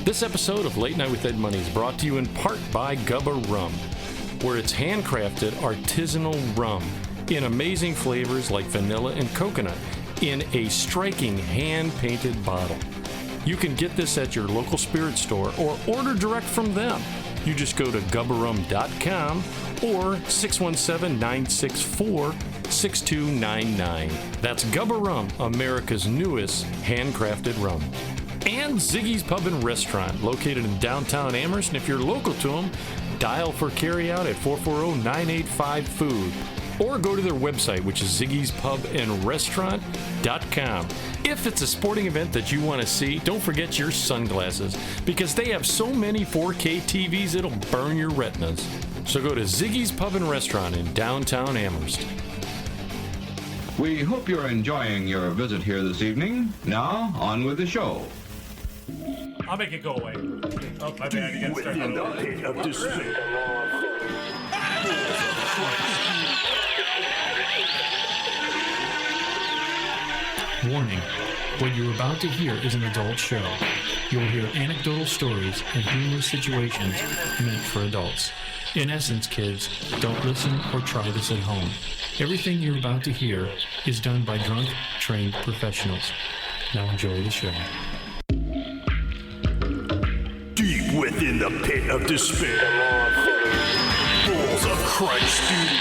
This episode of Late Night with Ed Money is brought to you in part by Gubba Rum, where it's handcrafted artisanal rum in amazing flavors like vanilla and coconut in a striking hand-painted bottle. You can get this at your local spirit store or order direct from them. You just go to gubbarum.com or 617-964-6299. That's Gubba Rum, America's newest handcrafted rum. And Ziggy's Pub and Restaurant, located in downtown Amherst. And if you're local to them, dial for carryout at 440-985-FOOD. Or go to their website, which is ziggyspubandrestaurant.com. If it's a sporting event that you want to see, don't forget your sunglasses, because they have so many 4K TVs it'll burn your retinas. So go to Ziggy's Pub and Restaurant in downtown Amherst. We hope you're enjoying your visit here this evening. Now, on with the show. I'll make it go away. Oh, my bad. You gotta start that over. Warning, what you're about to hear is an adult show. You'll hear anecdotal stories and humorous situations meant for adults. In essence, kids, don't listen or try this at home. Everything you're about to hear is done by drunk, trained professionals. Now enjoy the show. Deep within the pit of despair, balls of Christ, dude.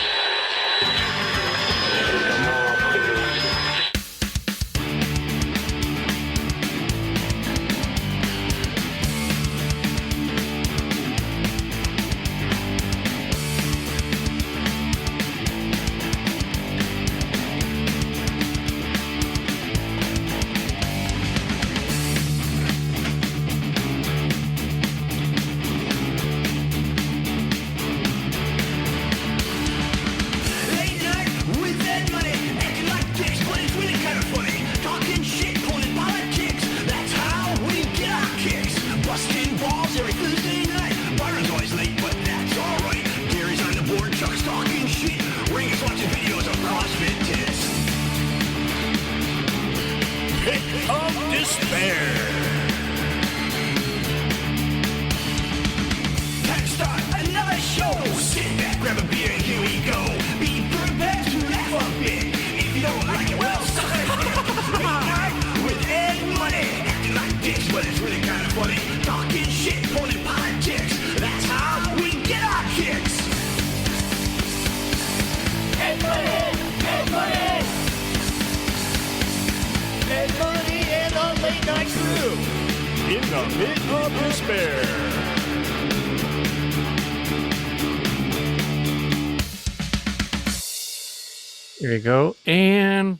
There you go. And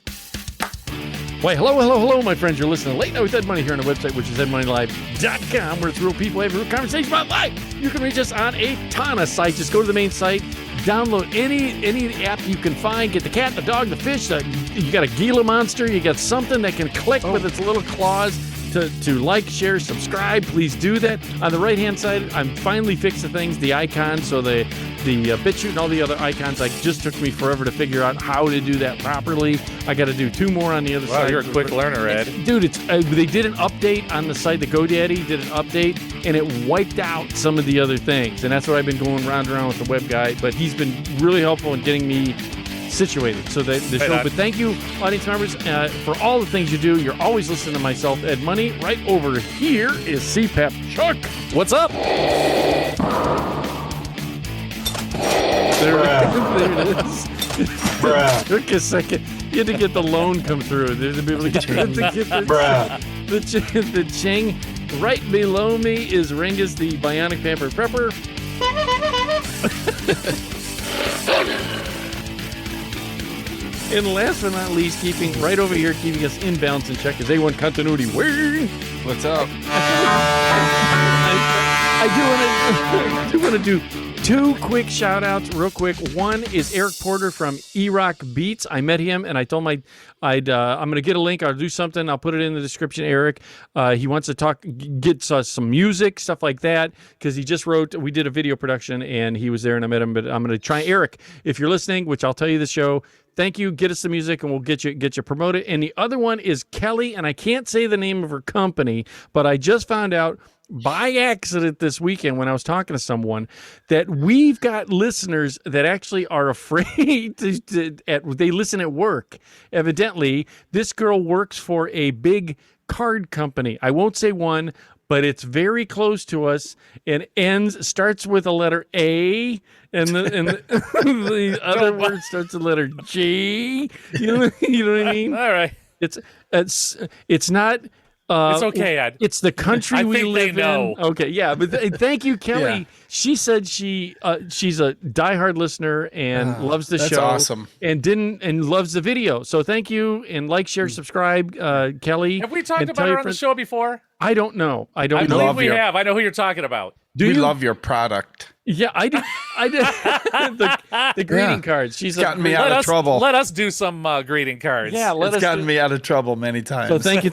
why, hello, my friends. You're listening to Late Night with Ed Money here on the website, which is edmoneylive.com, where it's real people having real conversations about life. You can reach us on a ton of sites. Just go to the main site, download any app you can find. Get the cat, the dog, the fish. You got a Gila monster. You got something that can click with its little claws to like, share, subscribe. Please do that. On the right-hand side, I'm finally fixing things, the icons, so the BitChute and all the other icons. Like, just took me forever to figure out how to do that properly. I got to do 2 more on the other side. Wow, you're a quick learner, Ed. Dude, they did an update on the site. The GoDaddy did an update, and it wiped out some of the other things. And that's what I've been going round and around with the web guy. But he's been really helpful in getting me situated. So the show. But thank you, audience members, for all the things you do. You're always listening to myself, Ed Money. Right over here is CPAP Chuck. What's up? There it is. Bruh. Took a second. You had to get the loan come through. There's a bit of the ching. Right below me is Ringus, the Bionic Pamper Prepper. And last but not least, keeping right over here, keeping us in balance and check is A1 Continuity. What's up? I do want to do 2 quick shout outs real quick. One is Eric Porter from E-Rock Beats. I met him and I told him I'm going to get a link. I'll do something. I'll put it in the description. Eric, he wants to get us some music, stuff like that, because he just we did a video production and he was there and I met him, but I'm going to try. Eric, if you're listening, which I'll tell you the show, thank you. Get us the music, and we'll get you promoted. And the other one is Kelly, and I can't say the name of her company, but I just found out by accident this weekend when I was talking to someone that we've got listeners that actually are afraid they listen at work. Evidently, this girl works for a big card company. I won't say one, but it's very close to us and starts with a letter A, and the other word starts with the letter G. You know what I mean? All right. It's not. It's okay, Ed. It's the country I we think live they know. in. Okay, yeah, but thank you, Kelly. Yeah. She said she's a diehard listener and loves the that's show. awesome. And loves the video. So thank you, and like, share, subscribe, Kelly. Have we talked and about tell her your on the friends- show before? I don't know. I I don't know. believe we your- have. I know who you're talking about. Do we you? love your product. Yeah, I did. the greeting cards. She's It's gotten me out Let of us trouble. let us do some greeting cards. Yeah, let It's us. gotten me out of trouble many times. So thank you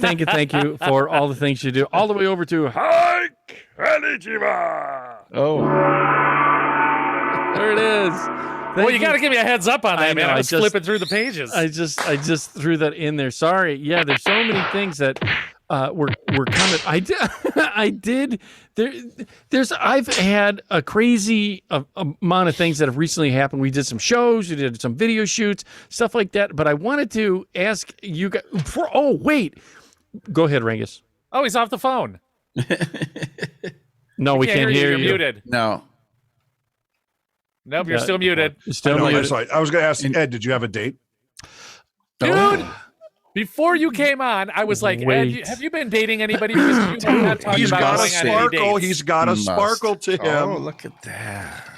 for all the things you do. All the way over to Hi, Kalijiva. Oh, There it is. Well, you got to give me a heads up on I that, man. know, I I was just- flipping through the pages. I just threw that in there. Sorry. Yeah, there's so many things that were coming. I did. I've had a crazy amount of things that have recently happened. We did some shows, we did some video shoots, stuff like that. But I wanted to ask you guys. Oh, wait. Go ahead, Rangus. Oh, he's off the phone. No, we can't hear You're you. muted. no. Nope, you're still muted. Still No, muted. I'm sorry. I was going to ask Ed, did you have a date? Dude, before you came on, I was like, Ed, Wait. have you been dating anybody? Because you have not talked He's about got a going on any sparkle. dates. He's got a Must. sparkle to him. Oh, look at that.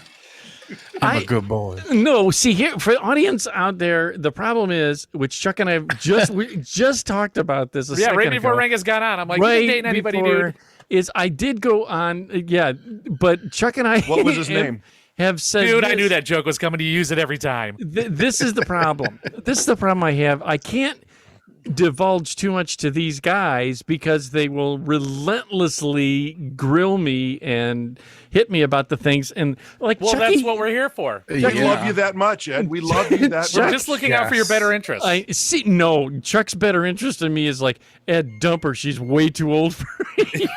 I'm a good boy. No, see here for the audience out there, the problem is, which Chuck and I have we just talked about this. Yeah, right second before ago. Rangus got on, I'm like, you been dating anybody, before dude? Is I did go on, yeah, but Chuck and I. What was his name? Have said, Dude, I this. knew that joke was coming to use it every time. This is the problem. This is the problem I have. I can't divulge too much to these guys because they will relentlessly grill me and hit me about the things. And like, Well, Chucky, that's what we're here for. We love you that much, Ed. We love you that We're much. just looking out for your better interests. I see. No, Chuck's better interest in me is like Ed Dumper. She's way too old for you.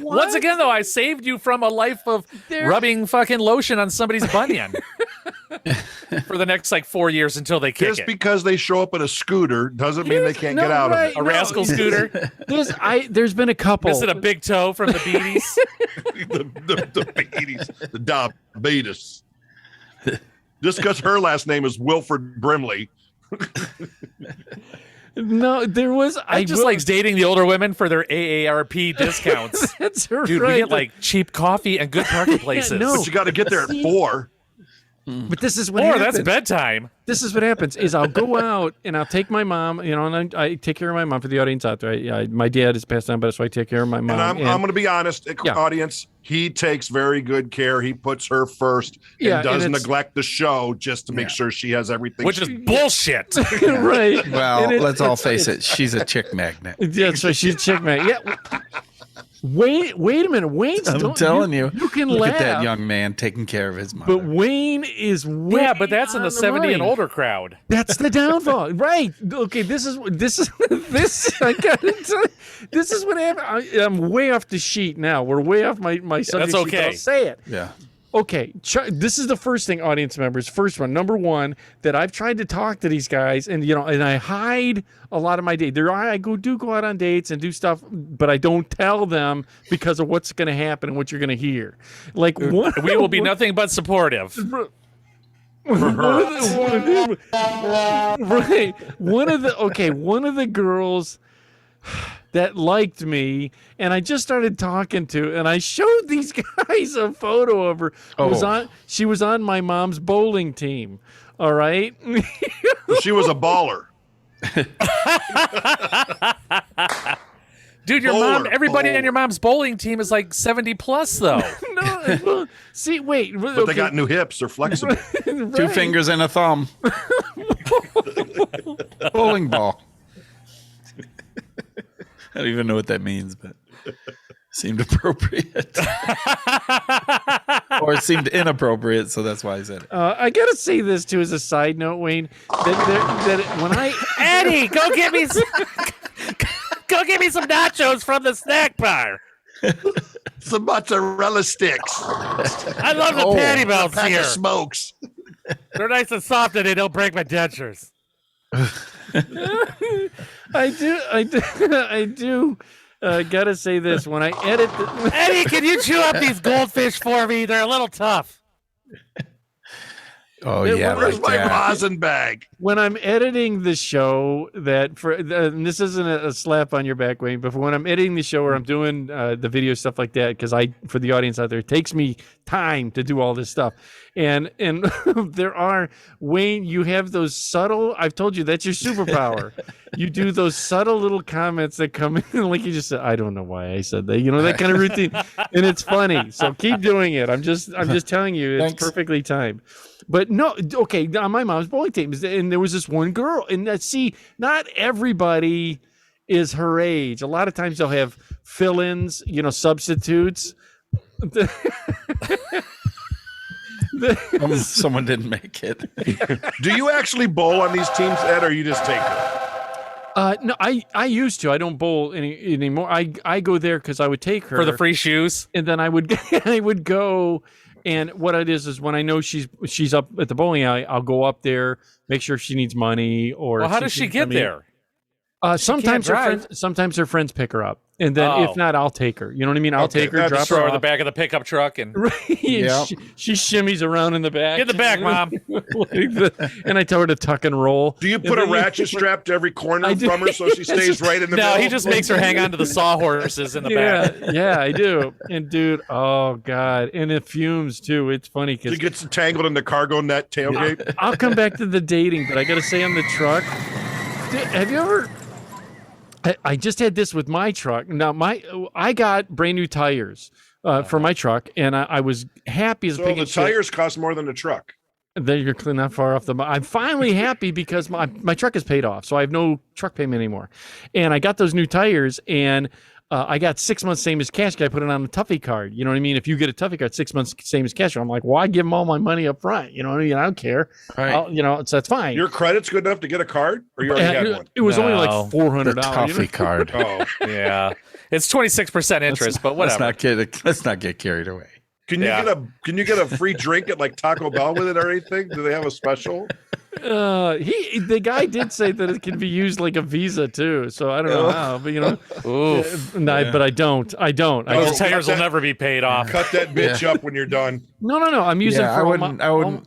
Once again, though, I saved you from a life of rubbing fucking lotion on somebody's bunion for the next 4 years until they kick Just it. because they show up in a scooter doesn't mean they can't get out of it. A rascal scooter. There's been a couple. Missing a big toe from the beaties. the diabetes. The diabetes. Just because her last name is Wilford Brimley. No, there was. I just likes dating the older women for their AARP discounts. That's Dude, right. we get cheap coffee and good parking places. no. But you got to get there at 4. But this is what Or happens. that's bedtime. This is what happens is I'll go out and I'll take my mom, and I take care of my mom for the audience out there. My dad has passed on, but so I take care of my mom. And I'm going to be honest, Yeah. audience, he takes very good care. He puts her first and Yeah, and doesn't it's- neglect the show just to make sure she has everything. Which is bullshit. right. Well, And let's all face it. She's a chick magnet. Yeah, so she's chick man. Yeah. Wait a minute. Wayne's. I'm don't- telling you. You can Look laugh. at that young man taking care of his mother. But Wayne is way Yeah, but that's in the 70 and line. older crowd. That's the downfall, right? Okay, this is. I gotta tell you, this is what happened. I'm way off the sheet now. We're way off my subject. that's sheet, but okay. I'll say it. yeah. Okay, this is the first thing, audience members. First one, number one, that I've tried to talk to these guys, and and I hide a lot of my dates. I go out on dates and do stuff, but I don't tell them because of what's going to happen and what you're going to hear. Like one, We will be nothing but supportive. Right. One of the girls that liked me, and I just started talking to, and I showed these guys a photo of her. She was on my mom's bowling team. All right. she was a baller. Dude, your mom, everybody on your mom's bowling team is 70 plus, though. No, well, see, wait. But they got new hips. They're flexible. Two fingers and a thumb. Bowling ball. I don't even know what that means, but seemed appropriate. Or it seemed inappropriate, so that's why I said it. I gotta say this too as a side note, Wayne. That when I Eddie, go get me some nachos from the snack bar. Some mozzarella sticks. I love the patty melts Pack here. of smokes. They're nice and soft and they don't break my dentures. I do. Gotta say this when I edit. Eddie, can you chew up these goldfish for me? They're a little tough. Oh yeah, Where's like my that. rosin bag? When I'm editing the show, and this isn't a slap on your back, Wayne, but when I'm editing the show or I'm doing the video stuff like that, because for the audience out there, it takes me time to do all this stuff. And there are, Wayne, you have those subtle, I've told you that's your superpower. You do those subtle little comments that come in, like you just said, I don't know why I said that, that kind of routine. And it's funny. So keep doing it. I'm just telling you, it's Thanks. perfectly timed. But no, okay, on my mom's bowling team, and there was this one girl, and see, not everybody is her age. A lot of times they'll have fill-ins, substitutes. Someone didn't make it. Do you actually bowl on these teams, Ed, or you just take them? No, I used to. I don't bowl anymore. I go there because I would take her For the free shoes. and then I would go. And what it is when I know she's up at the bowling alley, I'll go up there, make sure she needs money, or Well, how does she get there? Sometimes her drive. friends pick her up, and then if not, I'll take her. You know what I mean? I'll Okay, take her, that's drop Throw her her in the off. back of the pickup truck and Right, and Yep. she shimmies around in the back. get in the back, Mom. And I tell her to tuck and roll. Do you put a And then ratchet strap to every corner I do. from her so she stays right in the No, middle? he just makes her hang on to the sawhorses in the back. Yeah, I do. And dude, oh god, and it fumes too. It's funny She because gets tangled in the cargo net tailgate. I'll come back to the dating, but I got to say on the truck, dude, have you ever? I just had this with my truck. Now I got brand new tires for my truck, and I was happy as a So pig the in shit. tires cost more than the truck. Then you're clean not far off the. I'm finally happy because my truck is paid off, so I have no truck payment anymore, and I got those new tires, and I got 6 months same as cash. I put it on the Tuffy card. You know what I mean? If you get a Tuffy card, 6 months same as cash. I'm like, why give them all my money up front? You know what I mean? I don't care. Right. So that's fine. Your credit's good enough to get a card, or you already had one? It was only No. like The $400. toffee card. Oh, Yeah. It's 26% interest, but whatever. Let's not get carried away. can you get a free drink at like Taco Bell with it or anything? Do they have a special? The guy did say that it can be used like a Visa too. So I don't know how, but Oof. but I don't. Those Oh, tires will that- never be paid off. Cut that bitch up when you're done. No. I'm using Yeah, for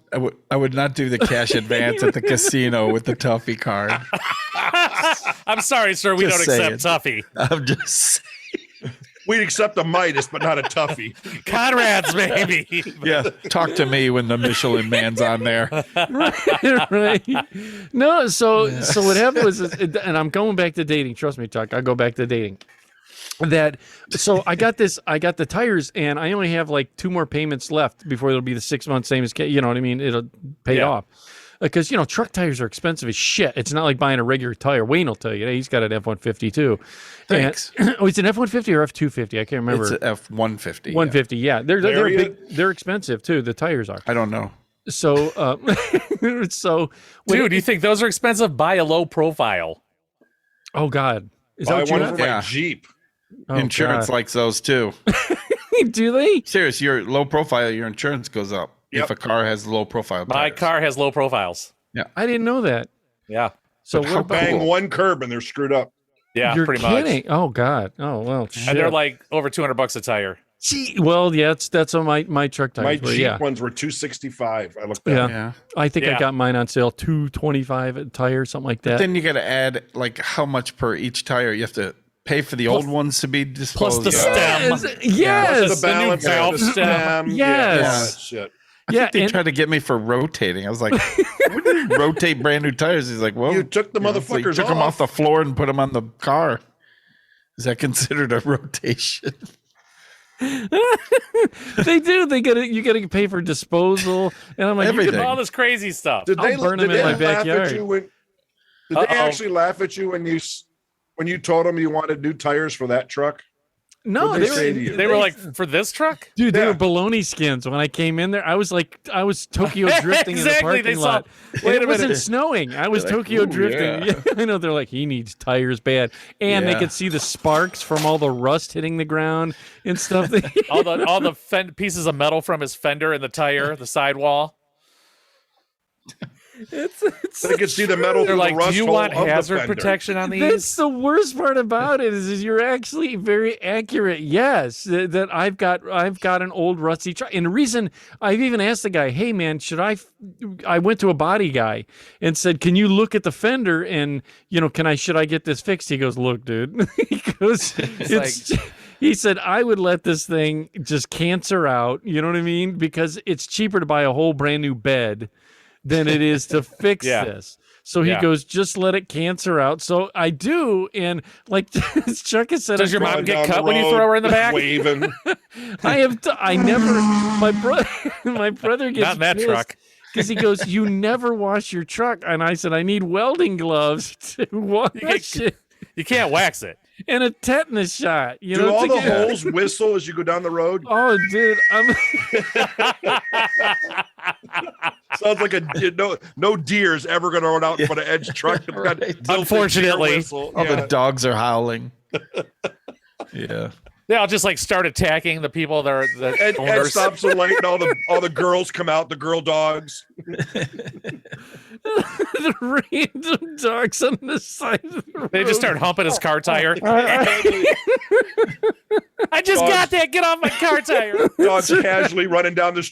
I would not do the cash advance at the casino with the toffee card. I'm sorry, sir. We Just don't accept Tuffy. I'm just We'd accept a Midas, but not a Tuffy. Conrad's, maybe. yeah. Talk to me when the Michelin man's on there. right. No, so what happened was, and I'm going back to dating. Trust me, Chuck. I go back to dating. So I got the tires, and I only have like 2 more payments left before it'll be the 6 months same as you know what I mean. It'll pay Yeah. off. Because truck tires are expensive as shit. It's not like buying a regular tire. Wayne will tell you. He's got an F-150 too. Thanks. And, it's an F-150 or F-250. I can't remember. It's an F-150. 150. Yeah, they're Lariat? big. They're expensive too. The tires are. I don't know. So Dude, you think those are expensive? Buy a low profile. Oh God, is that Buy what you one have? for my Yeah. Jeep. Oh, Insurance God. likes those too. Do they? Serious, your low profile, your insurance goes up Yep. if a car has low profile. My tires. car has low profiles. I didn't know that. Yeah. So But what how about? Bang Cool. one curb and they're screwed up. Yeah, You're pretty kidding. much. Oh God. Oh well. Shit. And they're like over $200 a tire. Gee, well, yeah, that's on my truck tires. My were, Jeep yeah. ones were $265. I looked at Yeah. Yeah. I think I Yeah. got mine on sale $225 a tire, something like that. Then you got to add like how much per each tire. You have to pay for the old ones to be disposed the of. stem. Yes. the balance, new valve the stem. stem, Yes. all that shit. Yeah. They and- tried to get me for rotating. I was like, "What do you rotate brand new tires?" He's like, "Well, You took the it's like, motherfuckers took them off. off the floor and put them on the car. Is that considered a rotation?" they do. You got to pay for disposal, and I'm like, you Everything. All this crazy stuff. Did they, I'll burn did them in they my laugh backyard. at you when? Did they actually laugh at you when you told them you wanted new tires for that truck? No, What'd they say to you? They were like, for this truck? dude, they Yeah. were bologna skins. When I came in there, I was Tokyo drifting in the Exactly, parking they saw- lot. wait And a it wasn't minute. snowing. I was They're like, Tokyo "Ooh, drifting. yeah." I know. They're like, he needs tires bad, and they Yeah. could see the sparks from all the rust hitting the ground and stuff. all the pieces of metal from his fender and the tire, the sidewall. They could see the metal They're through like, the rust do you hole want of the hazard fender." protection on That's these? the worst part about it is you're actually very accurate. Yes, that I've got an old rusty truck, and the reason I've even asked the guy, hey man, I went to a body guy and said, can you look at the fender and should I get this fixed? He goes, look, dude, he goes, he said, I would let this thing just cancer out. You know what I mean? Because it's cheaper to buy a whole brand new bed than it is to fix Yeah. this. So he Yeah. goes, just let it cancer out. So I do. And like Chuck has said, Does your Going mom get down the cut when you road, throw her in the back? Waving. I never, my brother gets Not in that truck. because he goes, you never wash your truck. And I said, I need welding gloves to wash it You can't wax it. and a tetanus shot. You Do know, all to the get- holes whistle as you go down the road? Oh, dude, Sounds like no deer's ever going to run out in front of Ed's truck. It's got Right. built-in Unfortunately. deer whistle. All Yeah. the dogs are howling. Yeah. Yeah, I'll just like start attacking the people that are the Ed owners. stops the light and all the girls come out, the girl dogs. the random dogs on the side of the road. They just start humping his car tire. I just Dogs. got that. Get off my car tire. Dogs casually running down the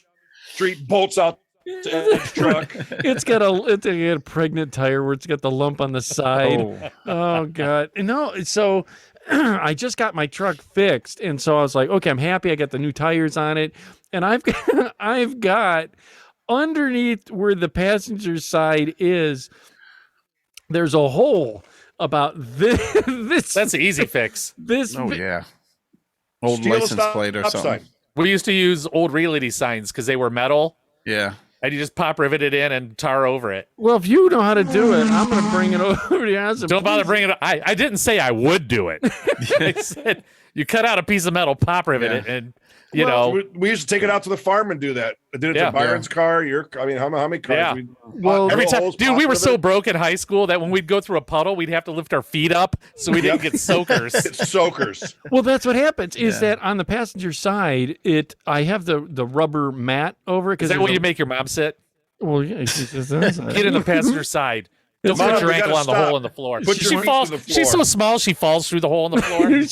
street, bolts out to Ed's truck. It's got a pregnant tire where it's got the lump on the side. Oh God. No, so I just got my truck fixed. And so I was like, okay, I'm happy. I got the new tires on it. And I've got underneath where the passenger side is, there's a hole about this. That's an easy fix. this. Oh yeah. Old Steal a license plate or stop something. sign. We used to use old realty signs because they were metal, Yeah. and you just pop rivet it in and tar over it. Well, if you know how to do it, I'm going to bring it over to your house. and Don't bother please- bringing it. I didn't say I would do it. I said you cut out a piece of metal, pop rivet it, and you know. We used to take it out to the farm and do that. I did it Yeah. to Byron's car. How many cars? Yeah. Well, Every time, holes dude, we pop were with so it. broke in high school that when we'd go through a puddle, we'd have to lift our feet up so we didn't get soakers. It's soakers. Well, that's what happens. Is Yeah. that on the passenger side? I have the rubber mat over it Is that where you make your mom sit? Well, yeah, it's Get in the passenger side. Don't Mom, put your we ankle gotta on the stop. hole in the floor. Put your She feet falls. to the She's so floor. small, she falls through the hole in the floor.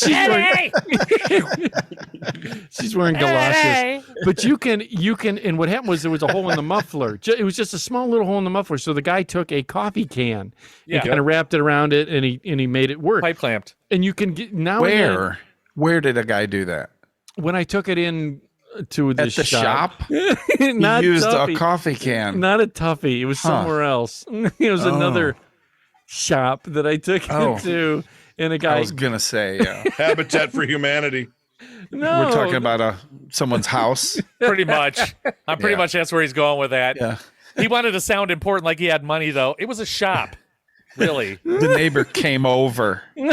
She's wearing galoshes. But you can, and what happened was there was a hole in the muffler. It was just a small little hole in the muffler. So the guy took a coffee can Yeah. and kind of wrapped it around it, and he made it work. Pipe clamped. And you can get now. and then, Where did a guy do that? when I took it in to the At the shop? not He used Tuffy. a coffee can. Not a Tuffy. It was Huh. somewhere else. It was another shop that I took Oh. into, and a I guy. was gonna say, yeah. Habitat for Humanity. No, We're talking about someone's house. Pretty much. I'm pretty Yeah. much that's where he's going with that. Yeah. He wanted to sound important like he had money, though. It was a shop, really. The neighbor came over. And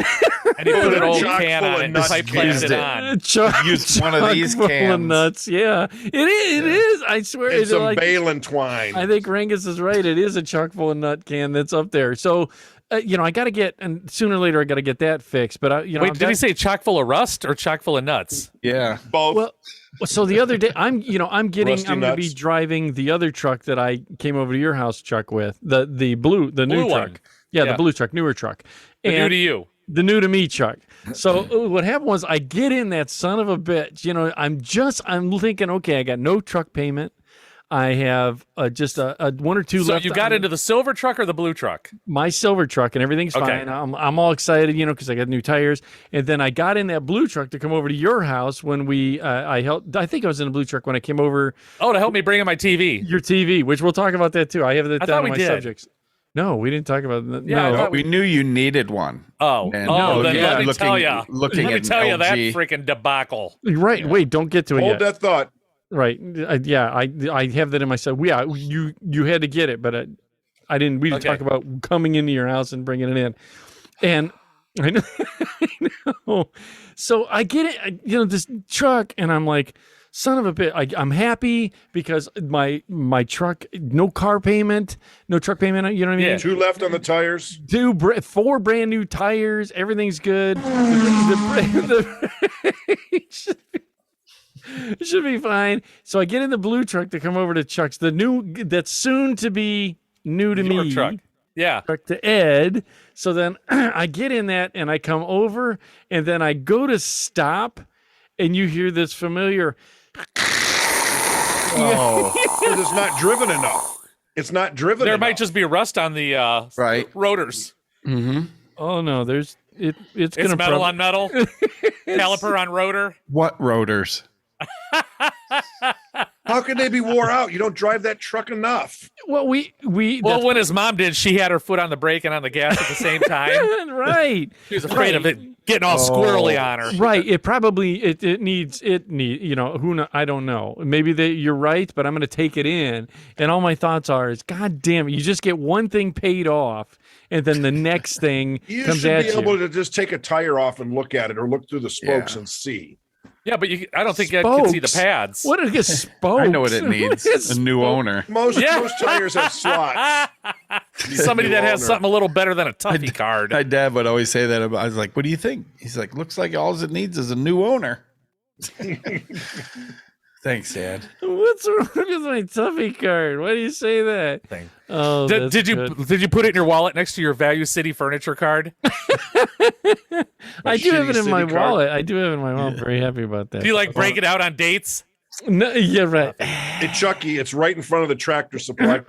he put an they're old chock can full on of it and nuts pipe cans. clamped it Used it. on. Chock- Used one of chock these full of cans. nuts. Yeah, it is. It is. I swear. And It's some like, balin twine. I think Rangus is right. It is a chock full of nut can that's up there. So, I got to get, and sooner or later, I got to get that fixed. But Wait, I've did got- he say chock full of rust or chock full of nuts? Yeah. Both. Well, so the other day, I'm going Rusty to be nuts. driving the other truck that I came over to your house, Chuck, with the new Blue truck. one. Yeah, Yeah. the blue truck, newer truck. The new And to you. the new to me truck. So what happened was I get in that son of a bitch. I'm thinking, okay, I got no truck payment. I have just a one or two So left. you got on into the silver truck or the blue truck? my silver truck and everything's Okay. fine. I'm all excited, because I got new tires. And then I got in that blue truck to come over to your house when I think I was in a blue truck when I came over Oh, to help me bring in my TV. your TV, which we'll talk about that too. I have that I down thought on we my did. subjects. No, we didn't talk about that. Yeah, I no. thought We knew you needed one. Oh, And then yeah, let me tell you. looking Let me at tell you that LG. freaking debacle. Right. Wait, don't get to it Hold yet. that thought. Right. I have that in my sub. Yeah, you had to get it, but I didn't. We didn't Okay. talk about coming into your house and bringing it in. And I know. I know. So I get it, this truck, and I'm like, son of a bitch. I'm happy because my truck, no car payment, no truck payment. You know what I mean? Yeah. 2 left on the tires. 4 brand new tires. Everything's good. It should be fine. So I get in the blue truck to come over to Chuck's, that's soon to be new to Your me. truck. Yeah. Truck to Ed. So then I get in that and I come over and then I go to stop and you hear this familiar. Because it's not driven enough. It's not driven There enough. might just be rust on the Right. rotors. Mm-hmm. Oh no, it's It's gonna metal on metal. Caliper on rotor. What rotors? How can they be wore out? You don't drive that truck enough. Well, Well, when his mom did, she had her foot on the brake and on the gas at the same time. right. She was afraid of it getting all squirrely on her. Right. It probably it needs I don't know. Maybe you're right, but I'm going to take it in. And all my thoughts are God damn it. You just get one thing paid off and then the next thing You comes should at be you. able to just take a tire off and look at it or look through the spokes and see. Yeah, but I don't think Ed can see the Spokes? pads. What are spokes? I know what it needs. What is A new spoke? owner. Most Yeah. tires have slots. Somebody that has owner. something a little better than a Tuffy card. My dad would always say that. I was like, what do you think? He's like, looks like all it needs is a new owner. Thanks, Dad. What's wrong with my Tuffy card? Why do you say that? Thing. Oh, Did that's you good. put it in your wallet next to your Value City furniture card? I do have shitty it in my city card. wallet. I do have it in my wallet. Very happy about that. Do you like break it out on dates? No, yeah, right. Hey, Chucky, it's right in front of the Tractor Supply.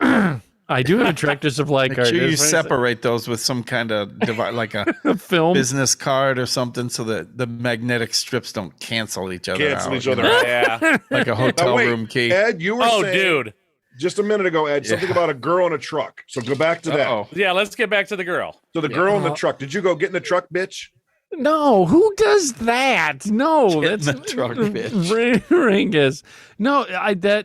I do have a Tractor Supply Make card. sure you That's what I separate those with some kind of device, like a said. Film. business card or something, so that the magnetic strips don't cancel each other Cancel out. each other you know, out. Yeah. like a Now, hotel wait, room key. Ed, you were Oh, saying dude. just a minute ago, Ed, something about a girl in a truck. So go back to that. Uh-oh. Yeah, let's get back to the girl. So the girl in the truck. Did you go get in the truck, bitch? No, who does that? No, Get in that's the truck, bitch. Ringus. No,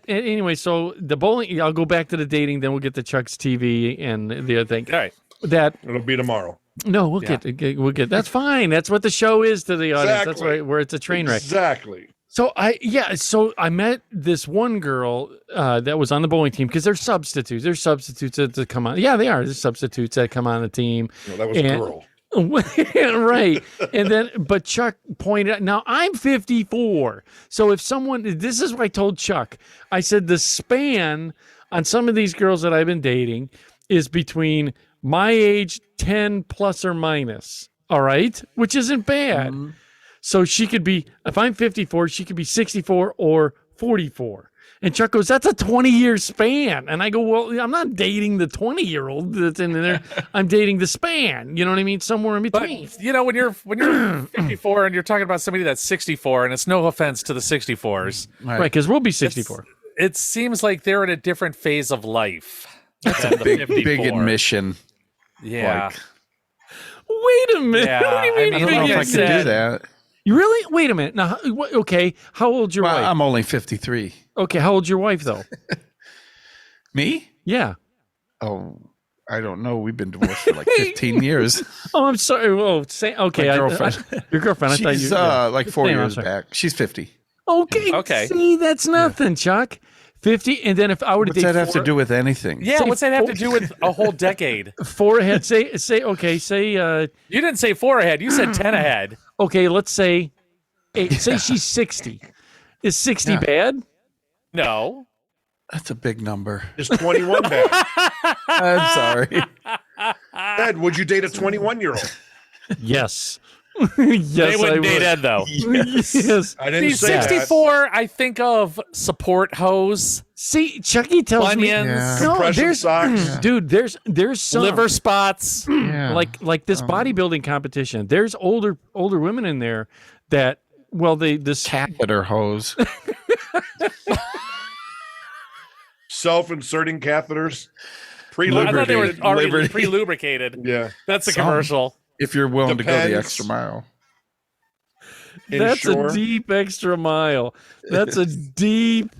anyway. So the bowling. I'll go back to the dating. Then we'll get to Chuck's TV and the other thing. All right. That It'll be tomorrow. no, we'll get. That's fine. That's what the show is to the audience. That's Exactly. where it's a train wreck. Exactly. So I met this one girl that was on the bowling team because they're substitutes. They're substitutes that come on. Yeah, they are. They're substitutes that come on the team. No, that was a And- girl. Right. And then, but Chuck pointed out, now I'm 54. So if this is what I told Chuck, I said the span on some of these girls that I've been dating is between my age, 10 plus or minus. All right. Which isn't bad. Mm-hmm. So she could be, if I'm 54, she could be 64 or 44. And Chuck goes, that's a 20-year span. And I go, well, I'm not dating the 20-year-old that's in there. I'm dating the span. You know what I mean? Somewhere in between. But, when you're 54 and you're talking about somebody that's 64, and it's no offense to the 64s, Right, because we'll be 64. it seems like they're in a different phase of life. That's a Big admission. Yeah. Like, Wait a minute. Yeah, What do you I mean? mean, I don't know if I Big can do said- that. You really? Wait a minute. Now, okay. How old's your Well, wife? I'm only 53. Okay. How old's your wife, though? Me? Yeah. Oh, I don't know. We've been divorced for like 15 years. Oh, I'm sorry. Oh, okay. My girlfriend. Your girlfriend. I thought you. She's yeah. like 4 Damn, I'm years sorry. back. She's 50. Okay. Okay. See, that's nothing, Chuck. 50. And then if I were to What's date that have to do with anything? Yeah, Say what's that have to do with a whole decade? 4 ahead. Say, okay. You didn't say 4 ahead. You said 10 ahead. Okay, let's say she's 60. Is 60 Yeah. bad? No. That's a big number. Is 21 bad? I'm sorry. Ed, would you date a 21-year-old? Yes. Yes, They I wouldn't date would. Ed, though. Yes. I didn't See, say that. 64, I think of support hose, See, Chucky tells me. bunions, Yeah. No, Compression there's socks. dude. There's some liver spots. Yeah. like this bodybuilding competition. There's older women in there that this Catheter hose. Self-inserting catheters. I thought they were Pre-lubricated. already Liberty. pre-lubricated. Yeah. That's a Some. commercial. If you're willing to go the Depends. extra mile. that's Inshore. a deep extra mile. That's a deep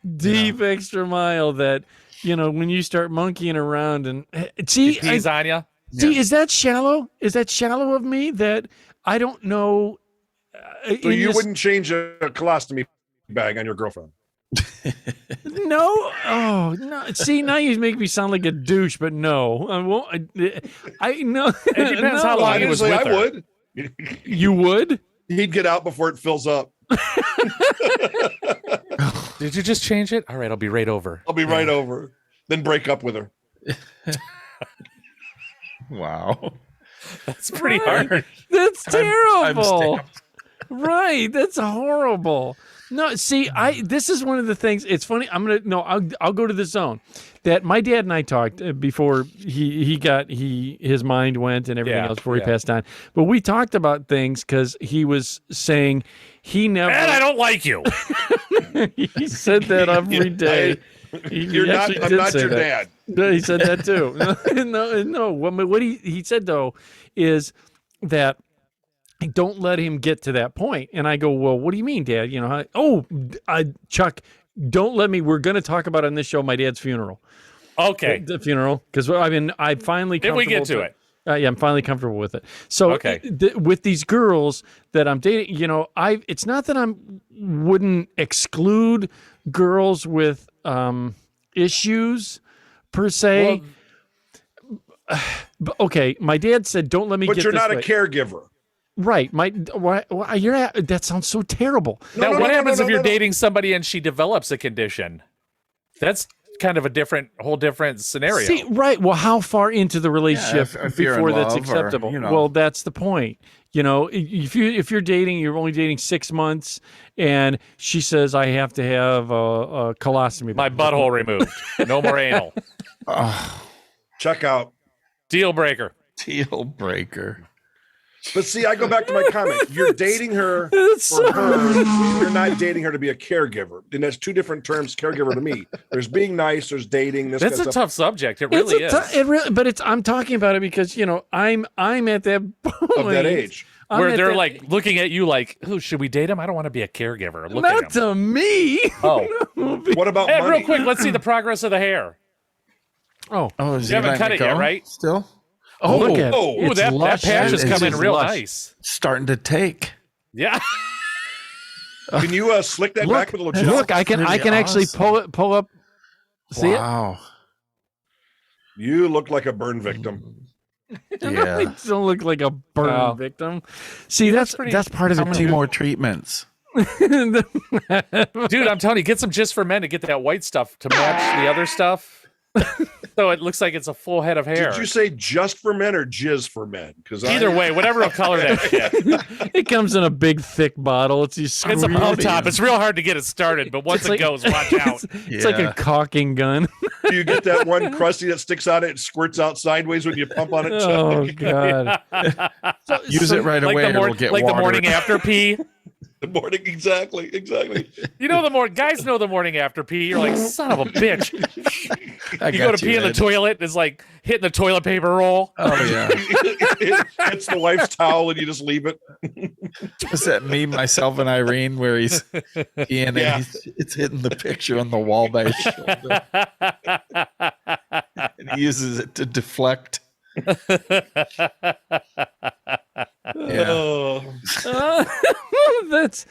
extra mile that when you start monkeying around and see Peas on ya. See, is that shallow? Is that shallow of me that I don't know? So you wouldn't change a colostomy bag on your girlfriend? No. Oh no. See, now you make me sound like a douche, but no, I won't. I know. It depends how long he was with I her. would. You would? He'd get out before it fills up. Did you just change it? All right, I'll be right over. I'll be right over. Then break up with her. Wow. That's pretty Right. hard. That's I'm terrible. stamped. Right. That's horrible. No, see, this is one of the things. It's funny. I'll go to the zone that my dad and I talked before his mind went and everything else before he passed on. But we talked about things because he was saying he never. And I don't like you. He said that every day. I'm not your dad. No, he said that too. No. What he said though is that don't let him get to that point. And I go, well, what do you mean, Dad? You know, Chuck, don't let me. We're going to talk about on this show my dad's funeral. Okay. The funeral, because I finally. If we get to it. Yeah, I'm finally comfortable with it. So Okay. With these girls that I'm dating, you know, it's not that I wouldn't exclude girls with issues per se. But, okay, my dad said, "Don't let me." But get you're this not way. a caregiver. Right. That sounds so terrible. Now, what happens if you're dating somebody and she develops a condition? That's kind of a whole different scenario. See, right. Well, how far into the relationship if you're in before that's love or, acceptable? you know. Well, that's the point. You know, if you're dating, you're only dating 6 months, and she says, "I have to have a colostomy." My butthole removed. No more anal. Check out. Deal breaker. Deal breaker. But see, I go back to my comment. You're dating her for her. You're not dating her to be a caregiver. And that's two different terms, caregiver to me. There's being nice, there's dating. This That's kind a of stuff. tough subject. It really is. I'm talking about it because, you know, I'm at that point Of that age. Where they're like looking at you like, "Oh, should we date him? I don't want to be a caregiver." Look at him. not to me. Oh, What about hey, money? real quick, let's see the progress of the hair. Oh, is You he haven't letting cut it yet, go right? Still? Oh, look at it. oh, Ooh, It's that lush. patch is It's coming just real lush. nice. Starting to take. Yeah. Can you slick that back with a little gel? Look, I can pretty actually awesome. pull up. See Wow. You look like a burn victim. it? Yeah. I don't look like a burn Wow. victim. See, that's part of How it many too. more treatments? Dude, I'm telling you, get some Just for Men to get that white stuff to match the other stuff. So it looks like it's a full head of hair. Did you say just for men or jizz for men? Because Either way, whatever will color that shit. It comes in a big, thick bottle. It's It's a pump top. It's real hard to get it started, but once It's it like- goes, watch out. It's like a Yeah. caulking gun. do you get that one crusty that sticks out? It squirts out sideways when you pump on it. Oh God! Use it right Like away the, and it'll get like the watered. morning after pee. The morning, exactly. You know guys know the morning after pee. You're like, son of a bitch. I You got go to pee in the Ed. toilet, it's like hitting the toilet paper roll. Oh, yeah. It's the wife's towel and you just leave it. Was that me, myself, and Irene where he's peeing Yeah. and it's hitting the picture on the wall by his shoulder? And he uses it to deflect. Yeah. That's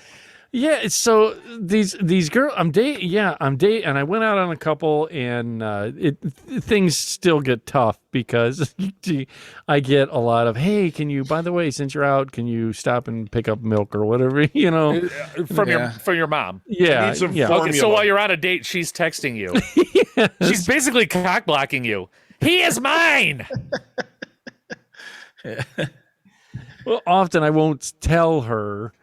so these girls I'm dating, and I went out on a couple, and things still get tough because I get a lot of, hey, can you, by the way, since you're out, can you stop and pick up milk or whatever, you know? From Yeah. your mom. Yeah, need some yeah. formula. Okay, so while you're on a date, she's texting you. She's basically cock blocking you. He is mine. Well, often I won't tell her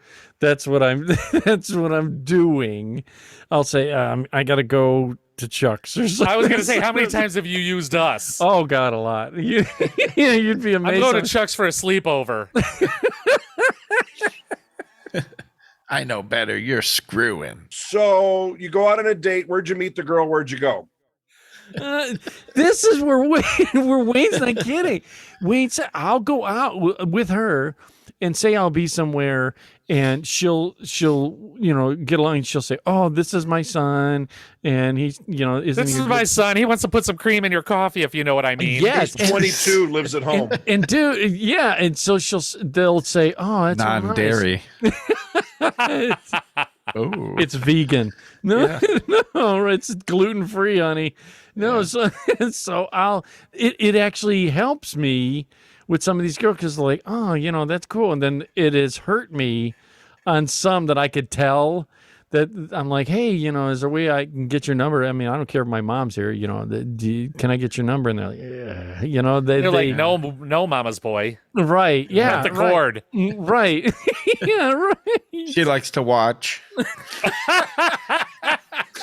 that's what I'm doing. I'll say I got to go to Chuck's or something. I was gonna say, how many times have you used us? Oh God, a lot. You'd be amazed. I'm going to Chuck's for a sleepover. I know better. You're screwing. So you go out on a date. Where'd you meet the girl? Where'd you go? This is where Wayne's not kidding. Wayne said, I'll go out with her and say I'll be somewhere, and she'll get along and she'll say, "Oh, this is my son," and he's isn't This he is my son. He wants to put some cream in your coffee, if you know what I mean. Yes, He's 22, lives at home. and dude, yeah, and so they'll say, "Oh, that's so Non-dairy. nice." Oh, It's vegan. No, no, it's gluten free, honey. No, so it actually helps me with some of these girls because they're like, oh, that's cool. And then it has hurt me on some that I could tell that I'm like, hey, is there a way I can get your number? I mean, I don't care if my mom's here, can I get your number? And they're like, yeah, They're like, no, mama's boy. right. Yeah. Cut the cord. Right. Yeah, right. she likes to watch.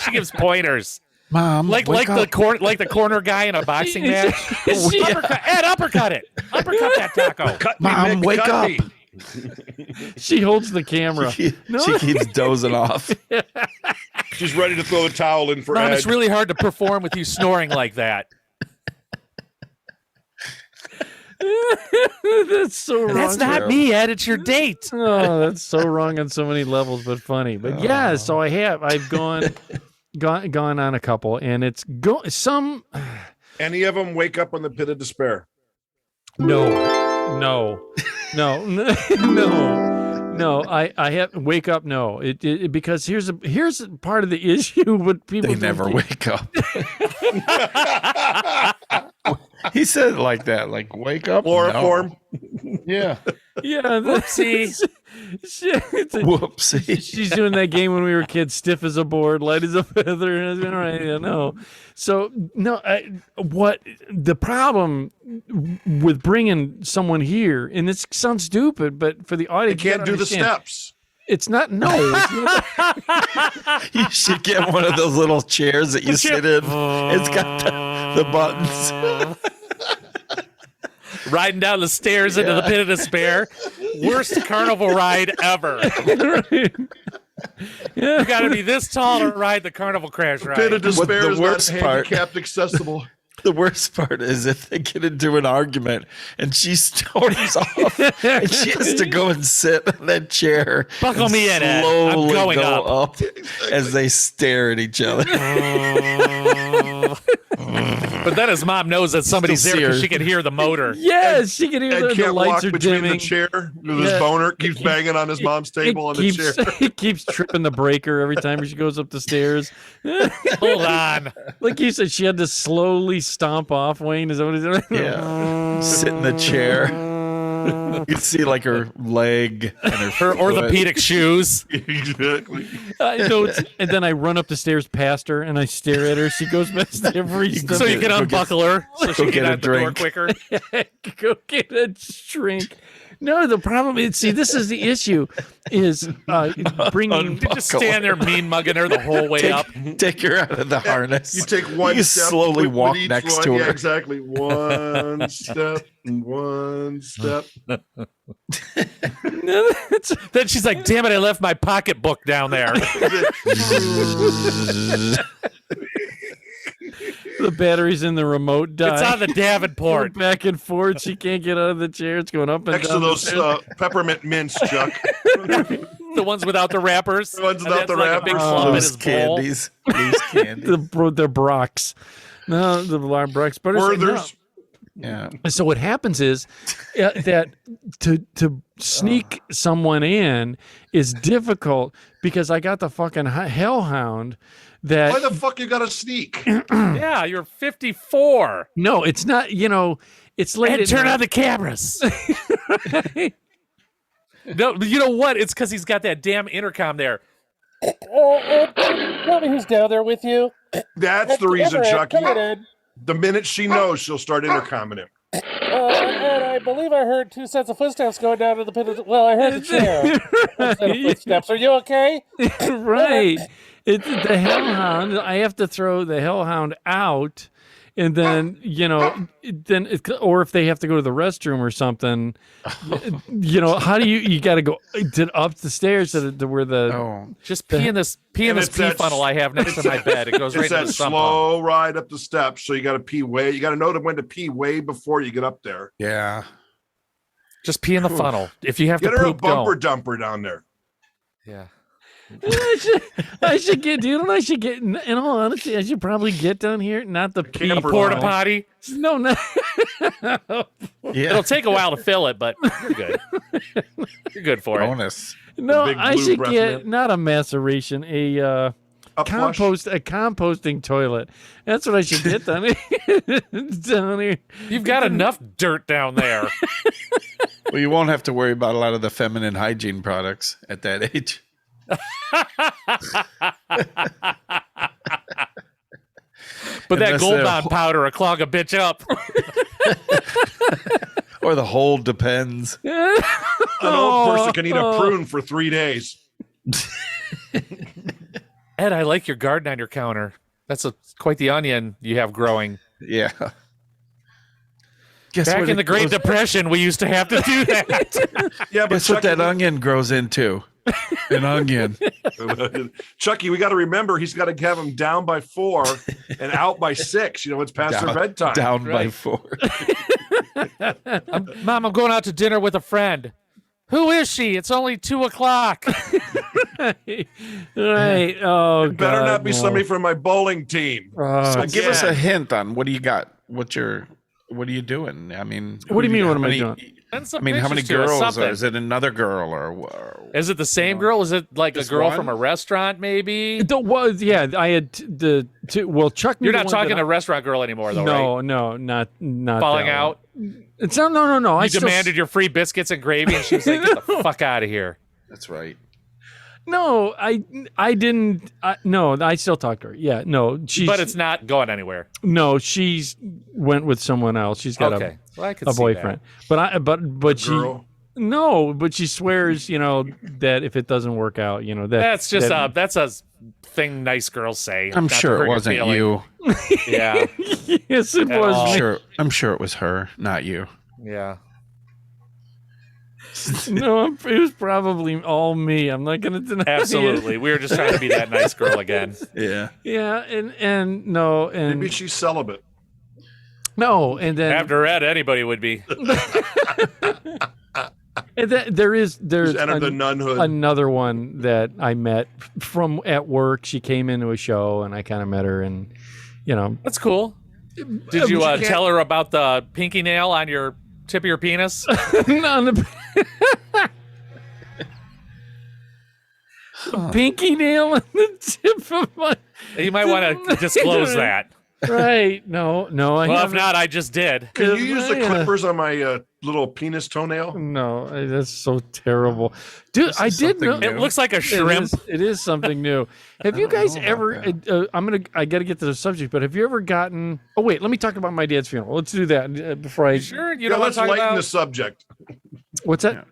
She gives pointers. Mom, Like the corner guy in a boxing match. Uppercut it. Uppercut that taco. Cut me, Mom, Mick, wake cut up. me. She holds the camera. She keeps dozing off. She's ready to throw the towel in for Mom, Ed. it's really hard to perform with you snoring like that. That's so wrong. That's not me, Ed. It's your date. Oh, that's so wrong on so many levels, but funny. But yeah, so I've gone on a couple, and it's some. Any of them wake up on the pit of despair? No. I have wake up. No, it because here's part of the issue with people. They never wake up. He said it like that, like wake up. Chloroform. No. Yeah. Yeah, Whoopsie. Whoopsie. She's doing that game when we were kids, stiff as a board, light as a feather. And I was going, right, yeah, no. So, no, what the problem with bringing someone here, and this sounds stupid, but for the They audience, can't do the steps. It's not, no. It's not, You should get one of those little chairs that you sit in. It's got the buttons. Riding down the stairs into the pit of despair. Worst carnival ride ever. You got to be this tall to ride the carnival crash ride. Pit of despair the is worst not part- handicapped accessible. The worst part is if they get into an argument and she storms off and she has to go and sit in that chair. Buckle and me in, Ed. I'm slowly going go up. as they stare at each other. But then his mom knows that somebody's Still there see because her. she can hear the motor. yes, she can hear Ed the can't walk lights are between dimming. the chair with his Yeah. boner. Keeps banging on his mom's table on the chair. It keeps tripping the breaker every time she goes up the stairs. Hold on. Like you said, she had to slowly stomp off. Wayne, is that what he's doing? Yeah. Sit in the chair. You can see like her leg and her Her orthopedic shoes. Exactly. I know. And then I run up the stairs past her and I stare at her. She goes past every step. So you can unbuckle her so she can get get a out the door drink. quicker. Go get a drink. No, the problem is, see, this is the issue, is bringing. You just stand there mean mugging her the whole way up. Take her out of the harness. You take one You step. slowly with walk each next one. to Yeah, her. exactly. One step. One step. Then she's like, damn it, I left my pocketbook down there. The batteries in the remote die. It's on the Davenport. Going back and forth. She can't get out of the chair. It's going up and Next to down. the those stairs. peppermint mints, Chuck. The ones without the wrappers. The ones And without that's the like a big wrappers. clump in Loose his bowl. candies. Loose candies. the Brox. No, the Brox. But it's like, no. Werther's. Yeah. So what happens is that to sneak someone in is difficult because I got the fucking hellhound that Why the fuck you got to sneak? Yeah, you're 54. no, it's not, it's late And at turn night. on the cameras. No, you know what? It's because he's got that damn intercom there. Tell me who's down there with you. That's the reason, Chuck. Come in, Ed. The minute she knows, she'll start intercomming him. Ed, I believe I heard 2 sets of footsteps going down to the pit of well, I heard the chair. 1 set of footsteps. Are you okay? Right. It's the hellhound. I have to throw the hellhound out, and then or if they have to go to the restroom or something, how do you got to go up the stairs to where the Oh. Just pee in this pee funnel I have next to my bed. It goes right It's to that the sump pump. slow ride up the steps, so you got to pee way. You got to know when to pee way before you get up there. Yeah. Just pee in the funnel. If you have Get to her a poop, bumper don't. dumper down there. Yeah. I should get, dude. I should get. In all honesty, I should probably get down here. Not the pee Porta potty. No, no. Yeah. It'll take a while to fill it, but you're good. You're good for it. Bonus. No, big I blue should breath get mint. not a maceration, a Up flush? composting toilet. That's what I should get down here. You've got enough dirt down there. Well, you won't have to worry about a lot of the feminine hygiene products at that age. But that Unless Gold they're- Bond powder will clog a bitch up. Or the whole depends. An old person can eat a prune for 3 days. Ed, I like your garden on your counter. That's quite the onion you have growing. Yeah. Guess Back what in the it Great grows- Depression, we used to have to do that. Yeah, but Guess what Chucky, that onion grows into? An onion. Chucky, we got to remember he's got to have them down by 4 and out by 6. You know, it's past their bedtime. Down by Right. 4. Mom, I'm going out to dinner with a friend. Who is she? It's only 2:00. Right. Oh, It better God, not be no. somebody from my bowling team. So give us Yeah. a hint on what do you got? What are you doing? I mean, What do you mean, how what am I many- doing? Send some I mean, how many pictures to us, girls? Or something. is it another girl? Or Is it the same girl? Is it like a Just girl one? from a restaurant, maybe? The was yeah. I had well, Chuck. knew You're the not one talking that a restaurant girl anymore, though, No, right? no, not Falling that one. out. It's no. I You still demanded your free biscuits and gravy, and she was like, "Get the fuck out of here." That's right. No, I didn't. No, I still talk to her. Yeah, no, she's. But it's not going anywhere. no. She's went with someone else. She's got Okay, well, I could a see boyfriend. But she Girl. no. But she swears, that if it doesn't work out, that That's just that, that's a thing nice girls say. I'm not to sure hurt it your wasn't feelings. you. Yeah, yes, it At was. all. me. I'm sure it was her, not you. yeah. No, it was probably all me. I'm not going to deny it. Absolutely. We were just trying to be that nice girl again. Yeah. Yeah, and no, and Maybe she's celibate. no, and then After Ed, anybody would be. and there's She's entered the nunhood. another one that I met from at work. She came into a show, and I kind of met her, and That's cool. Did you tell her about the pinky nail on your tip of your penis? on the pinky nail on the tip of my You might want to disclose that. right. No, I Well, if haven't. not, I just did. Can you use the Yeah. clippers on my little penis toenail? No, that's so terrible, dude. This I is did know. something It looks like a shrimp. It is something new. Have you guys ever? I got to get to the subject, but have you ever gotten? Oh wait, let me talk about my dad's funeral. Let's do that before I. Sure, you Yeah, don't want let's to talk lighten about. the subject. What's that?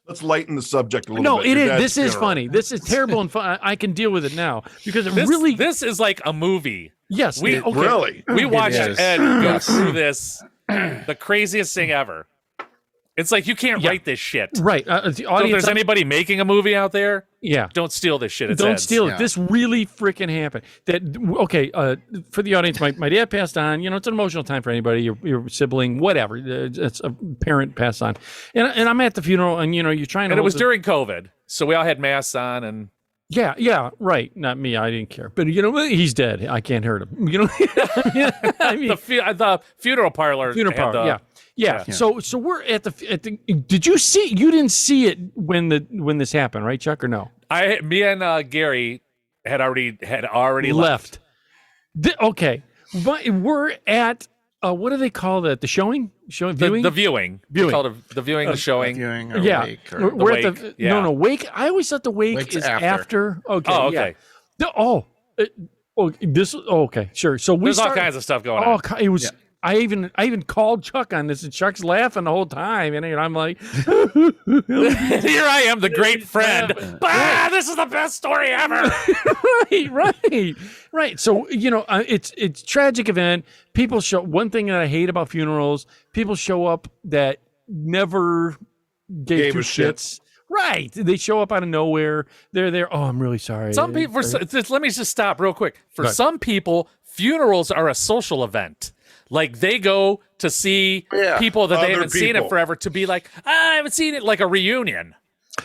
Let's lighten the subject a little No, bit. it Your is. dad's This is funeral. funny. This is terrible and fun. I can deal with it now because it This, really. this is like a movie. yes. we- okay. Really? We watched is. Ed go through this, the craziest thing ever. It's like you can't write this shit. Right. The So if audience. there's anybody making a movie out there, yeah. don't steal this shit. It's Don't Ed's. steal it. Yeah. This really freaking happened. For the audience, my dad passed on. It's an emotional time for anybody, your sibling, whatever. It's a parent passed on, and I'm at the funeral, and you're trying to. And it hold was the- during COVID, so we all had masks on, and Yeah, right. Not me. I didn't care. But he's dead. I can't hurt him. I mean, the funeral parlor. funeral had parlor. the- Yeah. So we're at the. Did you see? You didn't see it when this happened, right, Chuck? Or no? Me and Gary had already Left. Okay. But we're at. What do they call that? The showing? Viewing? The viewing. Viewing. We called it the viewing, the showing. Viewing or Yeah. wake or- We're at wake, the. yeah. No, wake. I always thought the wake Wake's is after. after. Okay. Oh, yeah. okay. Okay, sure. So we There's all started- kinds of stuff going Oh, on. it was. I even called Chuck on this, and Chuck's laughing the whole time, and I'm like, Here I am, the great friend. This is the best story ever. right. So it's tragic event. People show. One thing that I hate about funerals: people show up that never gave two a shit. shits. Right. They show up out of nowhere. They're there. Oh, I'm really sorry. Some people. Let me just stop real quick. For Go ahead. some people, funerals are a social event. Like they go to see Yeah. people that they Other haven't seen in people. forever to be like, I haven't seen it, like a reunion.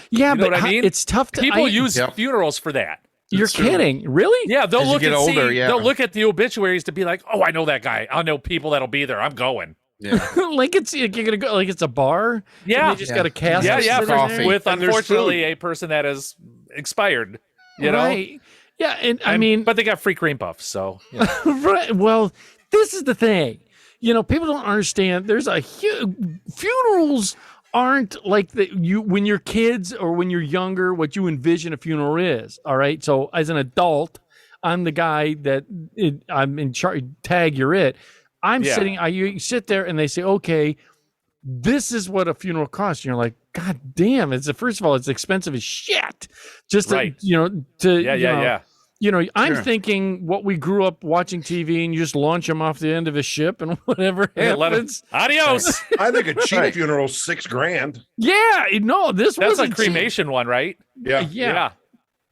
Yeah, You know but what I mean? it's tough to People use Yep. funerals for that. You're kidding, really? Yeah, they'll As you look get and older, see. yeah. They'll look at the obituaries to be like, "Oh, I know that guy. I know people that'll be there. I'm going." Yeah. Like you're gonna go like it's a bar. Yeah. and they just got a cast. Yeah, of yeah. sit in coffee. there? With And there's unfortunately food. a person that has expired. You know. Right. Yeah, and I mean, but they got free cream puffs, so you know. right. Well, this is the thing. People don't understand. There's a funerals aren't like when you're kids or when you're younger, what you envision a funeral is. All right. So as an adult, I'm the guy I'm in charge. Tag, you're it. I'm Yeah. sitting. You sit there and they say, okay, this is what a funeral costs. And you're like, God damn! First of all, it's expensive as shit. Just to, Right. yeah. I'm Sure. thinking what we grew up watching TV, and you just launch them off the end of a ship, and whatever Yeah, let 'em- happens. Adios. I think a cheap Right. funeral $6,000. Yeah, no, this That's a wasn't cheap. cremation one, right? Yeah. Yeah,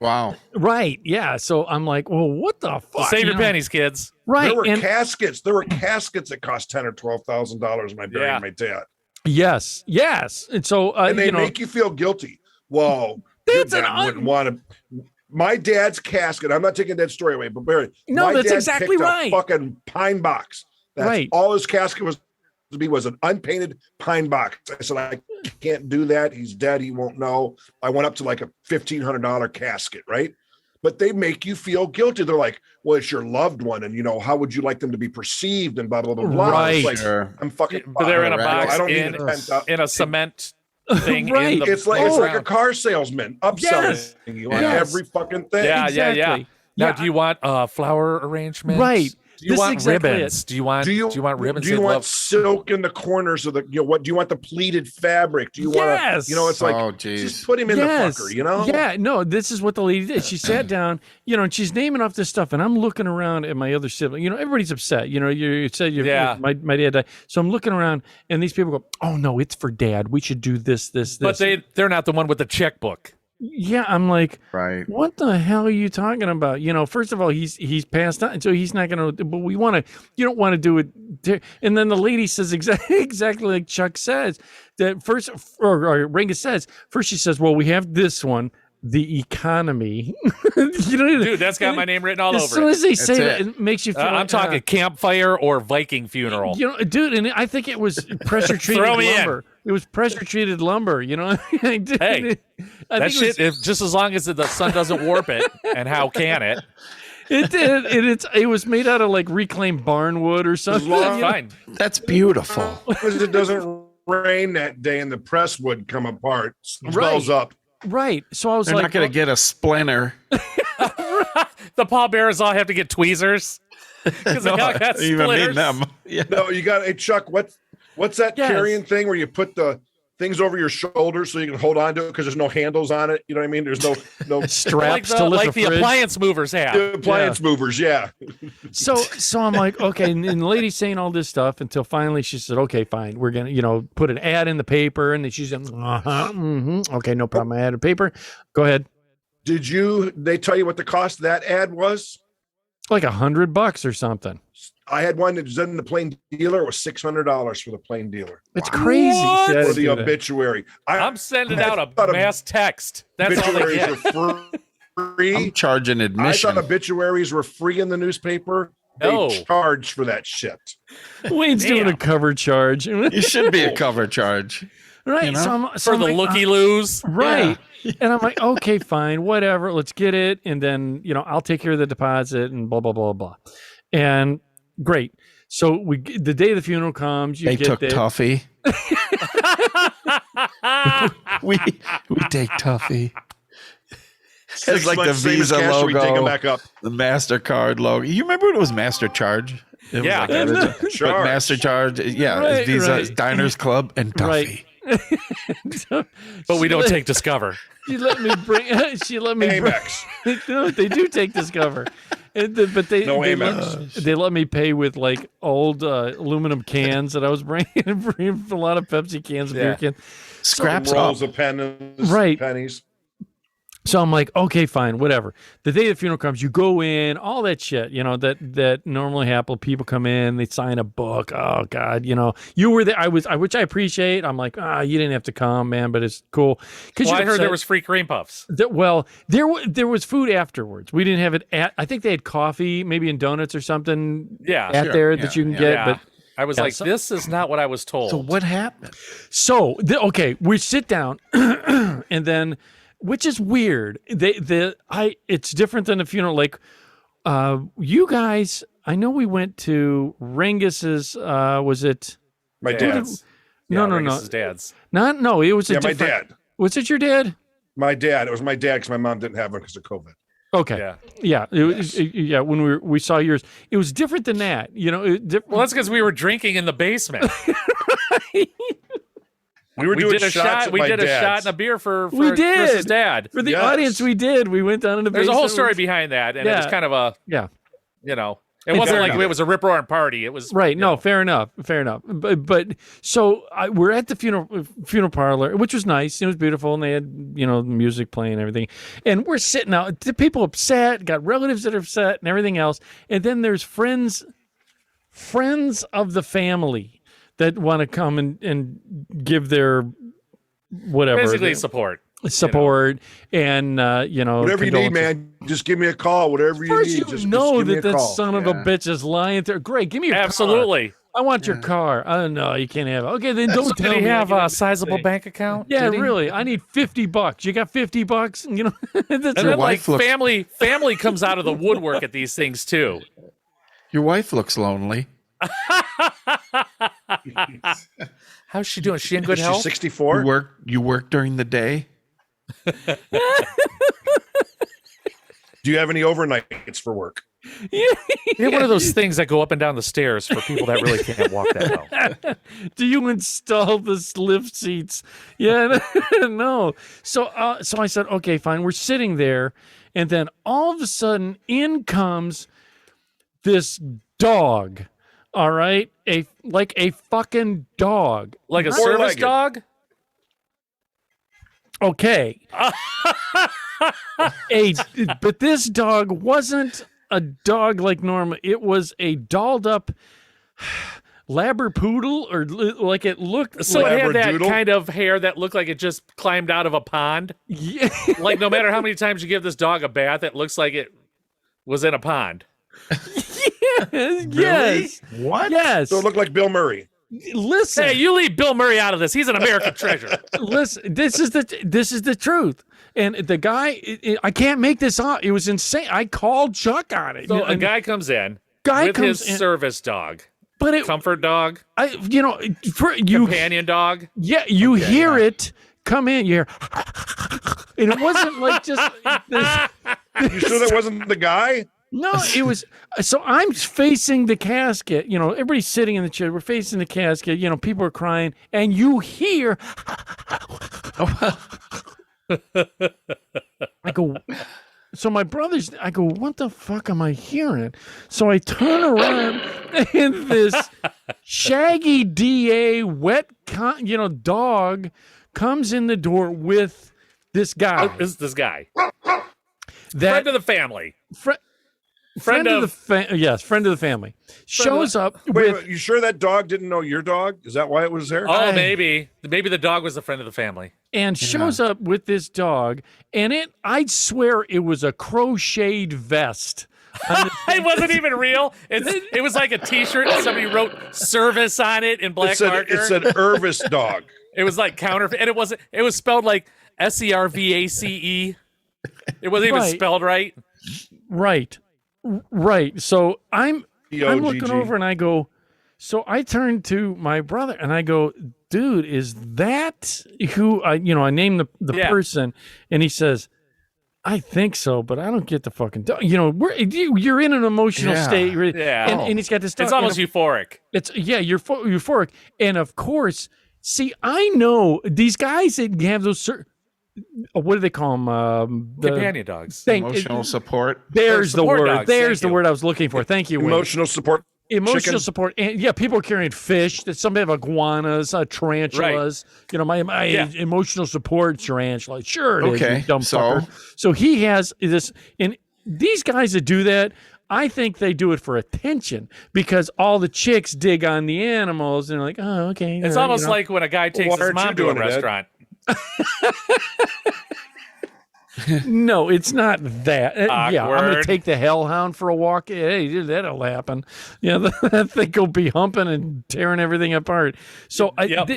Wow. right. Yeah, so I'm like, well, what the So fuck? save your pennies, kids. Right, There were and caskets. There were caskets that cost $10,000 or $12,000 my burying Yeah. my dad. yes, and so And they make you feel guilty. Well, your That's an dad wouldn't want to. My dad's casket. I'm not taking that story away, but Barry. No, my that's dad exactly picked right. A fucking pine box. That's Right. all his casket was to be was an unpainted pine box. I said I can't do that. He's dead. He won't know. I went up to like a $1,500 casket, right? But they make you feel guilty. They're like, well, it's your loved one, and how would you like them to be perceived, and blah blah blah blah. Right. It's like, Sure. I'm fucking. But they're in a Right. box I don't need in, to spend up. in a cement thing. Right. In the It's like a ground. car salesman upselling Yes. you on Yes. every fucking thing. Yeah, Exactly. yeah. Now, Yeah. do you want flower arrangements? Right. Do you This is want exactly ribbons? it. Do you want ribbons? Do you They'd want love- silk in the corners of the? What do you want? The pleated fabric? Do you Yes. want? It's like Oh, just geez. put him in Yes. the fucker. Yeah, no, this is what the lady did. She sat down, and she's naming off this stuff, and I'm looking around at my other sibling. Everybody's upset. You said Yeah. my dad died. So I'm looking around, and these people go, oh, no, it's for dad. We should do this. But they're not the one with the checkbook. Yeah, I'm like, Right. what the hell are you talking about? First of all, he's passed on, so he's not going to. But you don't want to do it. And then the lady says exactly like Chuck says that first, or Ringa says first. She says, "Well, we have this one, the economy." Dude, that's got my name written all as over soon it. as they say That's that, it makes you feel. I'm like, talking campfire or Viking funeral. dude, and I think it was pressure treated Throw me in. lumber. It was pressure treated lumber. Hey, I that think it was- shit, just as long as the sun doesn't warp it, and how can it? It did. It was made out of like reclaimed barnwood or something. long- Fine. That's beautiful. Because it doesn't rain that day, and the press would come apart, swells up. Right. So I was They're like, not going to get a splinter. The pallbearers all have to get tweezers because they all got even mean splitters. them. Yeah. No, you got. Hey, Chuck, what's that Yes. carrying thing where you put the things over your shoulders so you can hold on to it because there's no handles on it? You know what I mean? There's no straps Like to lift like a the fridge. appliance movers have. appliance movers. Yeah. So I'm like, okay, and the lady's saying all this stuff until finally she said, okay, fine, we're gonna, put an ad in the paper, and then she said, okay, no problem, I added paper. Go ahead. Did they tell you what the cost of that ad was? Like $100 or something. I had one that was in the Plain Dealer. It was $600 for the Plain Dealer It's crazy. What? She had for to the do that. obituary. I'm sending I out thought a mass text. That's all they obituaries get. were free. I'm charging I admission. thought obituaries were free in the newspaper. No. They charge for that shit. Wayne's doing a Damn. cover charge. You should be a cover charge. Right. You know? So I'm For the like, looky-loos. right. And I'm like, okay, fine, whatever. Let's get it. And then, I'll take care of the deposit and blah, blah, blah, blah. And great. So the day the funeral comes, you They get took there. Tuffy. we take Tuffy. It's like the Same as Visa cash, we take them logo, back up. the MasterCard logo. You remember when it was Master Charge? It was Yeah. like that, isn't it? Sure. But Master Charge, yeah, Right, it's Visa, right. Diners Club, and Tuffy. Right. But we don't take Discover. She let me bring. She let me. Bring, Amex. no, they do take Discover, but they No they Amex. they let me pay with like old aluminum cans that I was bringing a lot of Pepsi cans and beer Yeah. cans. Scraps Rolls up. of pennies. Right. Pennies. So I'm like, okay, fine, whatever. The day the funeral comes, you go in, all that shit, that normally happen. People come in, they sign a book. Oh God, you were there. Which I appreciate. I'm like, you didn't have to come, man, but it's cool. Well, I heard there was free cream puffs. There was food afterwards. We didn't have it I think they had coffee, maybe in donuts or something. Yeah, there that you can get. Yeah. But I was like, this is not what I was told. So what happened? So okay, we sit down, and then. Which is weird. It's different than a funeral. Like, you guys, I know we went to Rengus's. Was it My dad's. No. Rengus's dad's. No, it was my dad. Was it your dad? My dad. It was my dad because my mom didn't have one because of COVID. Okay. Yeah. It was, when we saw yours, it was different than that. Well, that's because we were drinking in the basement. We did a shot and a beer for we did. Chris's dad. For the audience, we did. We went down in the basement. There's a whole story behind that, and it was kind of a it wasn't like it was a rip-roaring party. It was right. No, fair enough. But so we're at the funeral parlor, which was nice. It was beautiful, and they had music playing and everything. And we're sitting out. The people upset, got relatives that are upset, and everything else. And then there's friends of the family that want to come and give their whatever, basically support, and whatever you need, man. Just give me a call. Whatever you need. Just give me a that call. son of a bitch is lying there. Great, give me your absolutely. Car. I want your car. Oh no, you can't have it. Okay, then don't tell me. Did he have a sizable bank account? Yeah, really. I need $50. You got $50? That's and then like family comes out of the woodwork at these things too. Your wife looks lonely. How's she doing? Is she in good health? She's 64. You work during the day? Do you have any overnights for work? You're one of those things that go up and down the stairs for people that really can't walk that well. Do you install the lift seats? Yeah, no. So I said, okay, fine. We're sitting there, and then all of a sudden, in comes this dog. All right, a fucking dog, like a service dog. Okay, but this dog wasn't a dog like normal. It was a dolled up Labrapoodle, or like it looked. So it had that kind of hair that looked like it just climbed out of a pond. Yeah, like no matter how many times you give this dog a bath, it looks like it was in a pond. Yes. Yes. What? Yes. So it looked like Bill Murray. Listen. Hey, you leave Bill Murray out of this. He's an American treasure. Listen, this is the truth. And the guy, I can't make this up. It was insane. I called Chuck on it. So a guy comes in with his service dog. But comfort dog. Companion dog. Yeah, you hear it come in. You hear, and it wasn't like just. You sure that wasn't the guy? No, it was. So I'm facing the casket. Everybody's sitting in the chair. We're facing the casket. People are crying, and you hear. I go. So my brother's. I go. What the fuck am I hearing? So I turn around, and this shaggy DA wet, dog comes in the door with this guy. This guy. Friend of the family. Friend of the family. Shows up. Wait, you sure that dog didn't know your dog? Is that why it was there? Oh, maybe the dog was the friend of the family. And shows up with this dog, and I'd swear it was a crocheted vest. It wasn't even real. It was like a T-shirt, and somebody wrote service on it in black marker. It said Irvis dog. It was like counterfeit, and it was spelled like SERVACE. It wasn't even spelled right. Right. So I'm looking over and I go, so I turn to my brother and I go, dude, is that who I named the person? And he says, I think so, but I don't get the fucking dog. You're in an emotional state. Yeah. And he's got this dog. It's almost euphoric. You're euphoric. And of course, see, I know these guys that have those what do they call them? Companion dogs. Emotional support. There's the word. Dogs. There's the word I was looking for. Thank you, Wayne. Emotional support emotional chicken. support, and people are carrying fish. That some have iguanas, tarantulas. You know, my emotional support tarantula. Sure, it is, Okay, you dumb so- fucker. So he has this, and these guys that do that, I think they do it for attention because all the chicks dig on the animals and they're like, oh, okay. It's almost like when a guy takes why his aren't you mom to a doing it, Ed? restaurant. no, it's not that. Yeah, I'm going to Awkward. take the hellhound for a walk. Hey, that'll happen. Yeah, that thing will be humping and tearing everything apart. So Yep.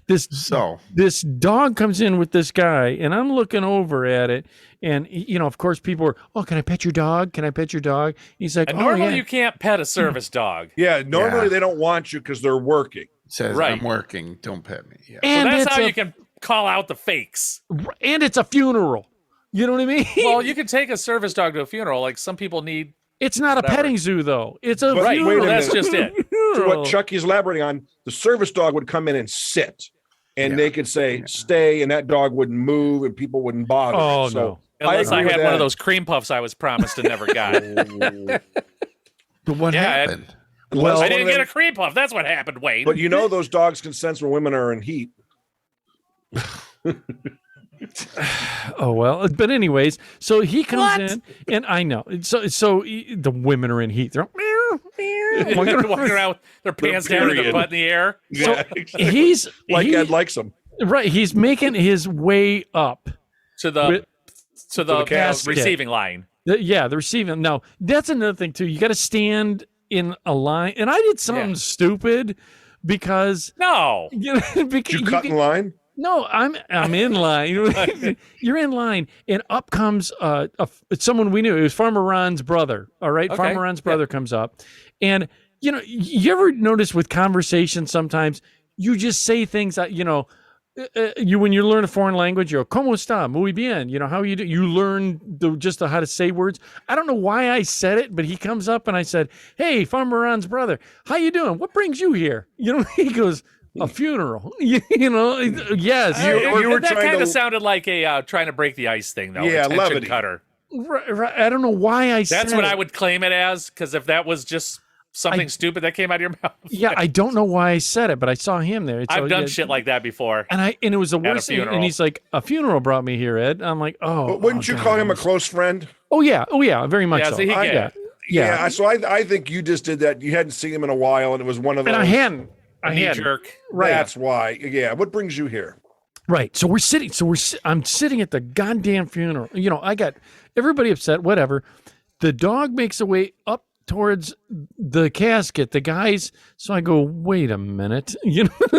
this dog comes in with this guy, and I'm looking over at it, and of course, people are, oh, can I pet your dog? Can I pet your dog? He's like, And oh, normally yeah. you can't pet a service dog. Yeah, normally Yeah. they don't want you because they're working. Says Right. I'm working. Don't pet me. Yeah. So And that's it's how a- you can call out the fakes. and it's a funeral. You know what I mean? Well, you can take a service dog to a funeral. Like some people need. it's not a whatever. petting zoo, though. It's a But Right. funeral. wait a That's minute. just it. So what Chucky's elaborating on, the service dog would come in and sit, and Yeah. they could say stay, and that dog wouldn't move, and people wouldn't bother. Oh, so no. Unless I agree with had one of that. those cream puffs I was promised and never got. But what Yeah, happened? Unless I one didn't of get them- a cream puff. That's what happened, Wayne. But those dogs can sense when women are in heat. Oh well, but anyways, so he comes in, and I know. The women are in heat. They're meow, meow. walking around with their pants down and their period. butt in the air. Yeah, He's like he- Ed likes them. right. He's making his way up. To the With- to the casket. receiving line. The receiving. Now that's another thing too. You got to stand in a line, and I did something Yeah. stupid because No. because You cut in line. No, I'm in line. You're in line, and up comes someone we knew. It was Farmer Ron's brother. All right, Okay. Farmer Ron's brother comes up, and you ever notice with conversation sometimes you just say things that when you learn a foreign language, you go, "Cómo está? Muy bien." How you do. You learn how to say words. I don't know why I said it, but he comes up and I said, "Hey, Farmer Ron's brother, how you doing? What brings you here?" He goes, "A funeral." Yes. You were that trying kind to- of sounded like a trying to break the ice thing, though. Yeah, Attention levity. cutter. Right. I don't know why I said That's what it. I would claim it as, because if that was just something stupid that came out of your mouth. Yeah, I don't know why I said it, but I saw him there. I've done shit like that before. and it was the at a worst thing. And funeral. he's like, "A funeral brought me here, Ed." I'm like, "Oh." But wouldn't you call him a close friend? Oh yeah, very much Yeah, so. so he I- get Yeah. So I think you just did that. You hadn't seen him in a while, and it was one of those. And I hadn't. a knee jerk. Right. That's why. Yeah. What brings you here? Right. So we're sitting. I'm sitting at the goddamn funeral. I got everybody upset. Whatever. The dog makes a way up towards the casket. The guys. So I go, wait a minute.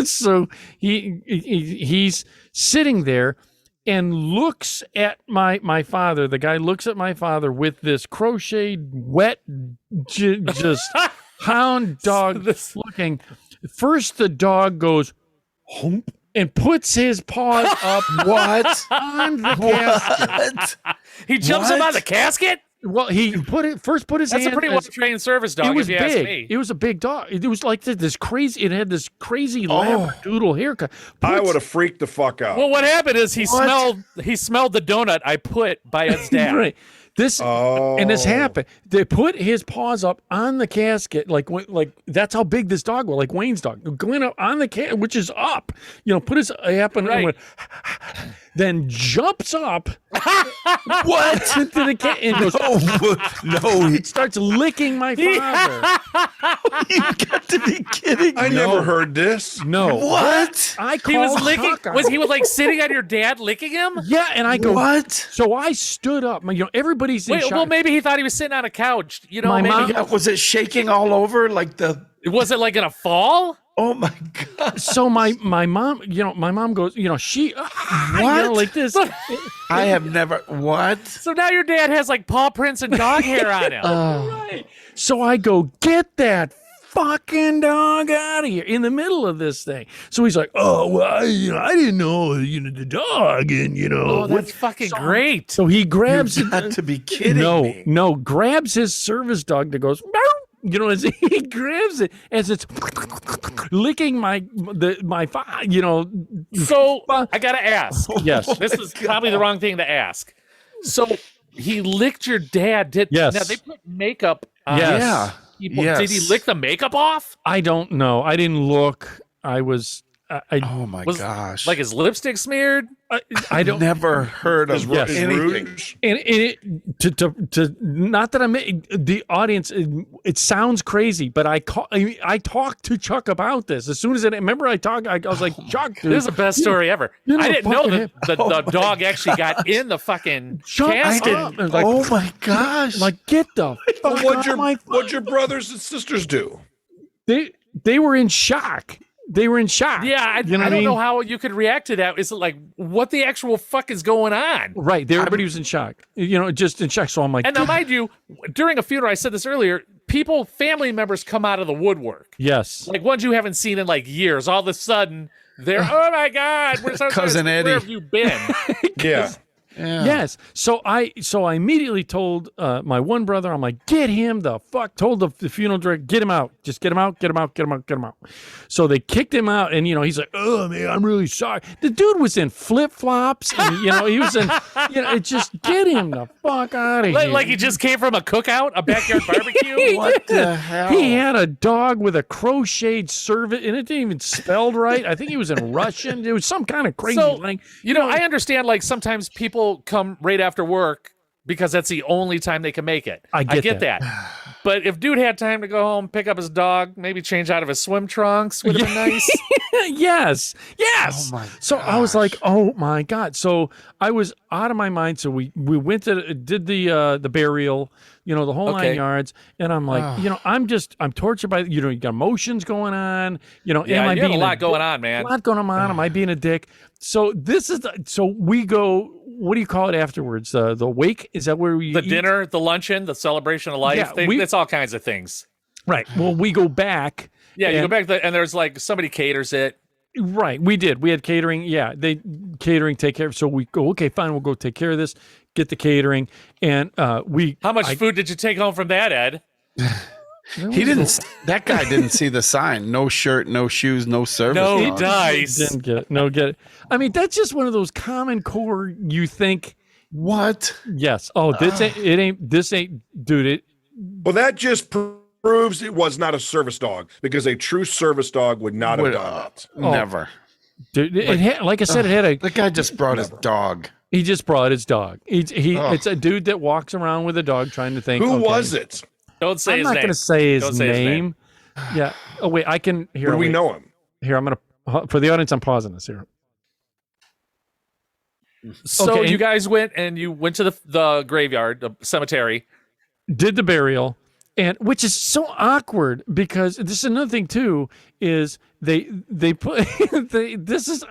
So he's sitting there and looks at my father. The guy looks at my father with this crocheted wet, just hound dog looking. First, the dog goes hump and puts his paws up What? on the casket. What? He jumps up What? on the casket? Well, he put his That's hand. a pretty well trained service dog, It was if you ask big. me. It was a big dog. It was like this crazy. It had this crazy labradoodle haircut. I Puts- would have freaked the fuck out. Well, what happened is he What? smelled the donut I put by Ed's dad. Right. This and this Oh. happened. They put his paws up on the casket, like that's how big this dog was, like Wayne's dog, going up on the casket, which is up. Put his up and Right. went, then jumps up. What to the cat and goes, No, starts licking my father. you got to be kidding. I never heard this. No, What? I He was called licking. Hawkeye. Was he like sitting on your dad licking him? Yeah, and I go. What? So I stood up. Everybody's in Wait, shock. well, maybe he thought he was sitting on a couch. My Maybe mom- he- Yeah, was it shaking all over like the? was it like in a fall? Oh my god! So my mom, my mom goes, she, What? like this. I have never. What? So now your dad has like paw prints and dog hair on him. Right. So I go, get that fucking dog out of here in the middle of this thing. So he's like, oh, well, I didn't know, the dog, and Oh, that's fucking great. So he grabs You got to be kidding me. No, grabs his service dog that goes, as he grabs it as it's licking my. So I gotta ask. Yes. This is probably the wrong thing to ask. So he licked your dad. Yes. Now they put makeup on. Yes. Yeah. people. Yes. Did he lick the makeup off? I don't know. I didn't look. I was. Oh my Was gosh. like his lipstick smeared? I don't. never heard of His anything. rouge. And to not that I'm the audience. It sounds crazy, but I talked to Chuck about this as soon as remember I was like, Chuck, dude, This is the best story ever. you know I didn't know fucking that the dog actually got in the fucking Shut casket. up. And like, Oh my gosh. like get the But fuck what'd out of my what'd your brothers and sisters do? They were in shock. They were in shock. Yeah, I you know what I don't mean? know how you could react to that. Is it like, what the actual fuck is going on? Right. Everybody was in shock. You know, just in shock. So I'm like, And now, mind you, during a funeral, I said this earlier, family members come out of the woodwork. yes. Like ones you haven't seen in like years. All of a sudden, they're, oh my God, we're so Cousin sorry. Eddie. Where have you been? Yeah. Yeah. Yes. So I immediately told my one brother, I'm like, get him the fuck. Told the funeral director, get him out. Just get him out. Get him out. Get him out. Get him out. So they kicked him out, and he's like, oh man, I'm really sorry. The dude was in flip flops, and he was in. Just get him the fuck out of here. Like he just came from a cookout, a backyard barbecue. What the hell? He had a dog with a crocheted cervix, and it didn't even spelled right. I think he was in Russian. It was some kind of crazy So, thing. I understand like sometimes people come right after work because that's the only time they can make it. I get that. But if dude had time to go home, pick up his dog, maybe change out of his swim trunks, would have been nice. Yes. Oh my So I was like, oh my God. So I was out of my mind. So we went did the burial, the whole Okay. 9 yards. And I'm like, I'm tortured by, you got emotions going on, Yeah, am I you had a being lot going on, a man. lot going on. Am I being a dick? So so we go, what do you call it afterwards? The wake? Is that where we The eat? dinner, the luncheon, the celebration of life. Yeah, it's all kinds of things. Right. Well, we go back. Yeah, you go and- back and there's like somebody caters it. Right, we did. We had catering. Yeah, they catering take care of. So we go. Okay, fine. We'll go take care of this. Get the catering, and we. How much food did you take home from that, Ed? He didn't. That guy didn't see the sign. No shirt, no shoes, no service. No dog. dice. Didn't get it. No, get it. I mean, that's just one of those common core. You think, What? yes. Oh, this ain't. It ain't. This ain't, dude. It. Well, that just proves it was not a service dog because a true service dog would not have Would- done that. Never. Dude, it had, like I said, it had a. The guy just brought his dog. He just brought his dog. It's a dude that walks around with a dog, trying to think. Who okay, was it? Don't say I'm his not name. going to say his Don't say his name. name. Yeah. Oh wait, I can. Here, Do we wait. know him? Here, I'm gonna for the audience. I'm pausing this here. So Okay, you and- guys went to the graveyard, the cemetery. Did the burial, and which is so awkward because this is another thing too is they put this is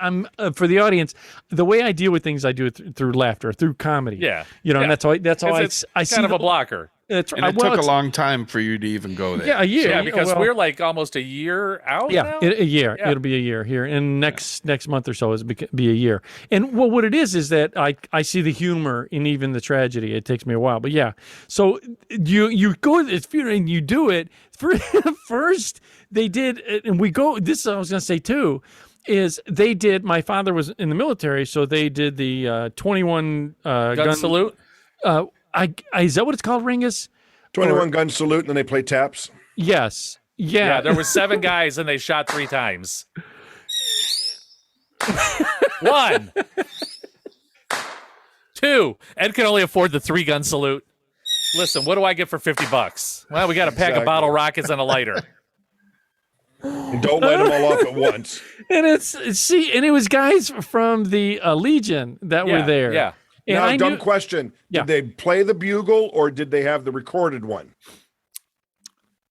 for the audience, the way I deal with things, I do it through laughter, through comedy. Yeah. And Yeah. that's how It's I see kind of the- a blocker. It's, And it well, took a it's- long time for you to even go there. Yeah, a year. Yeah, because well, we're like almost a year out yeah, now. a year. Yeah. It'll be a year here, and next month or so is be a year. And well, what it is that I see the humor in even the tragedy. It takes me a while, but yeah. So you go to this funeral and you do it. First, they did, and we go. This I was going to say too. Is they did. My father was in the military, so they did the 21 gun salute. Is that what it's called, Ringus? 21 gun salute, and then they play taps. Yes. Yeah, there was 7 guys and they shot 3 times. 1, 2. Ed can only afford the 3-gun salute. Listen, what do I get for $50? Well, we got a pack of Exactly. bottle rockets and a lighter. And don't light them all off at once. And and it was guys from the Legion that were there. Yeah. And Now, I dumb knew, question. Yeah. Did they play the bugle or did they have the recorded one?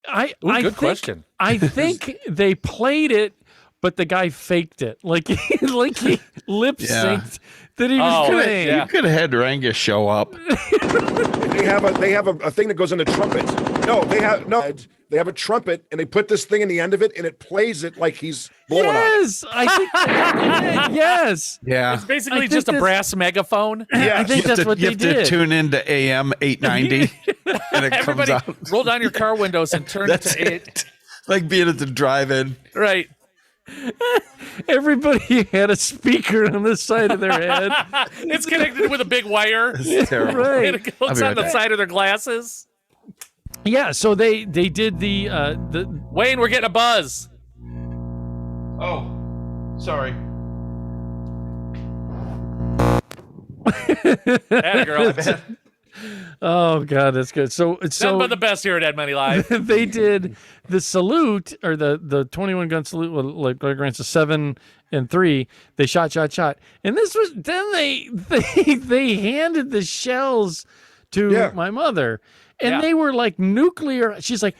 I Good think, question. I think they played it, but the guy faked it, like he lip synced that he was Oh, playing. yeah. You could have had Rangus show up. They have a thing that goes in the trumpet. They have a trumpet and they put this thing in the end of it and it plays it like he's blowing on it. Yes, I think that they did. Yes, Yeah. It's basically think just a this- brass megaphone. I think that's what you they have to did. tune into AM 890 and it comes Everybody out. roll down your car windows and turn it That's to 8. it. Like being at the drive-in. Right. Everybody had a speaker on the side of their head. It's connected with a big wire. It's terrible. Right. And it I'll goes be on right the back. side of their glasses. Yeah, so they did the Wayne, we're getting a buzz. Oh, sorry. That girl. oh god, that's good. So Nothing but the best here at Ed Money Live. they did the salute or the 21 gun salute with like grants of 7 and 3. They shot, and this was then they handed the shells to my mother. And they were like nuclear. She's like,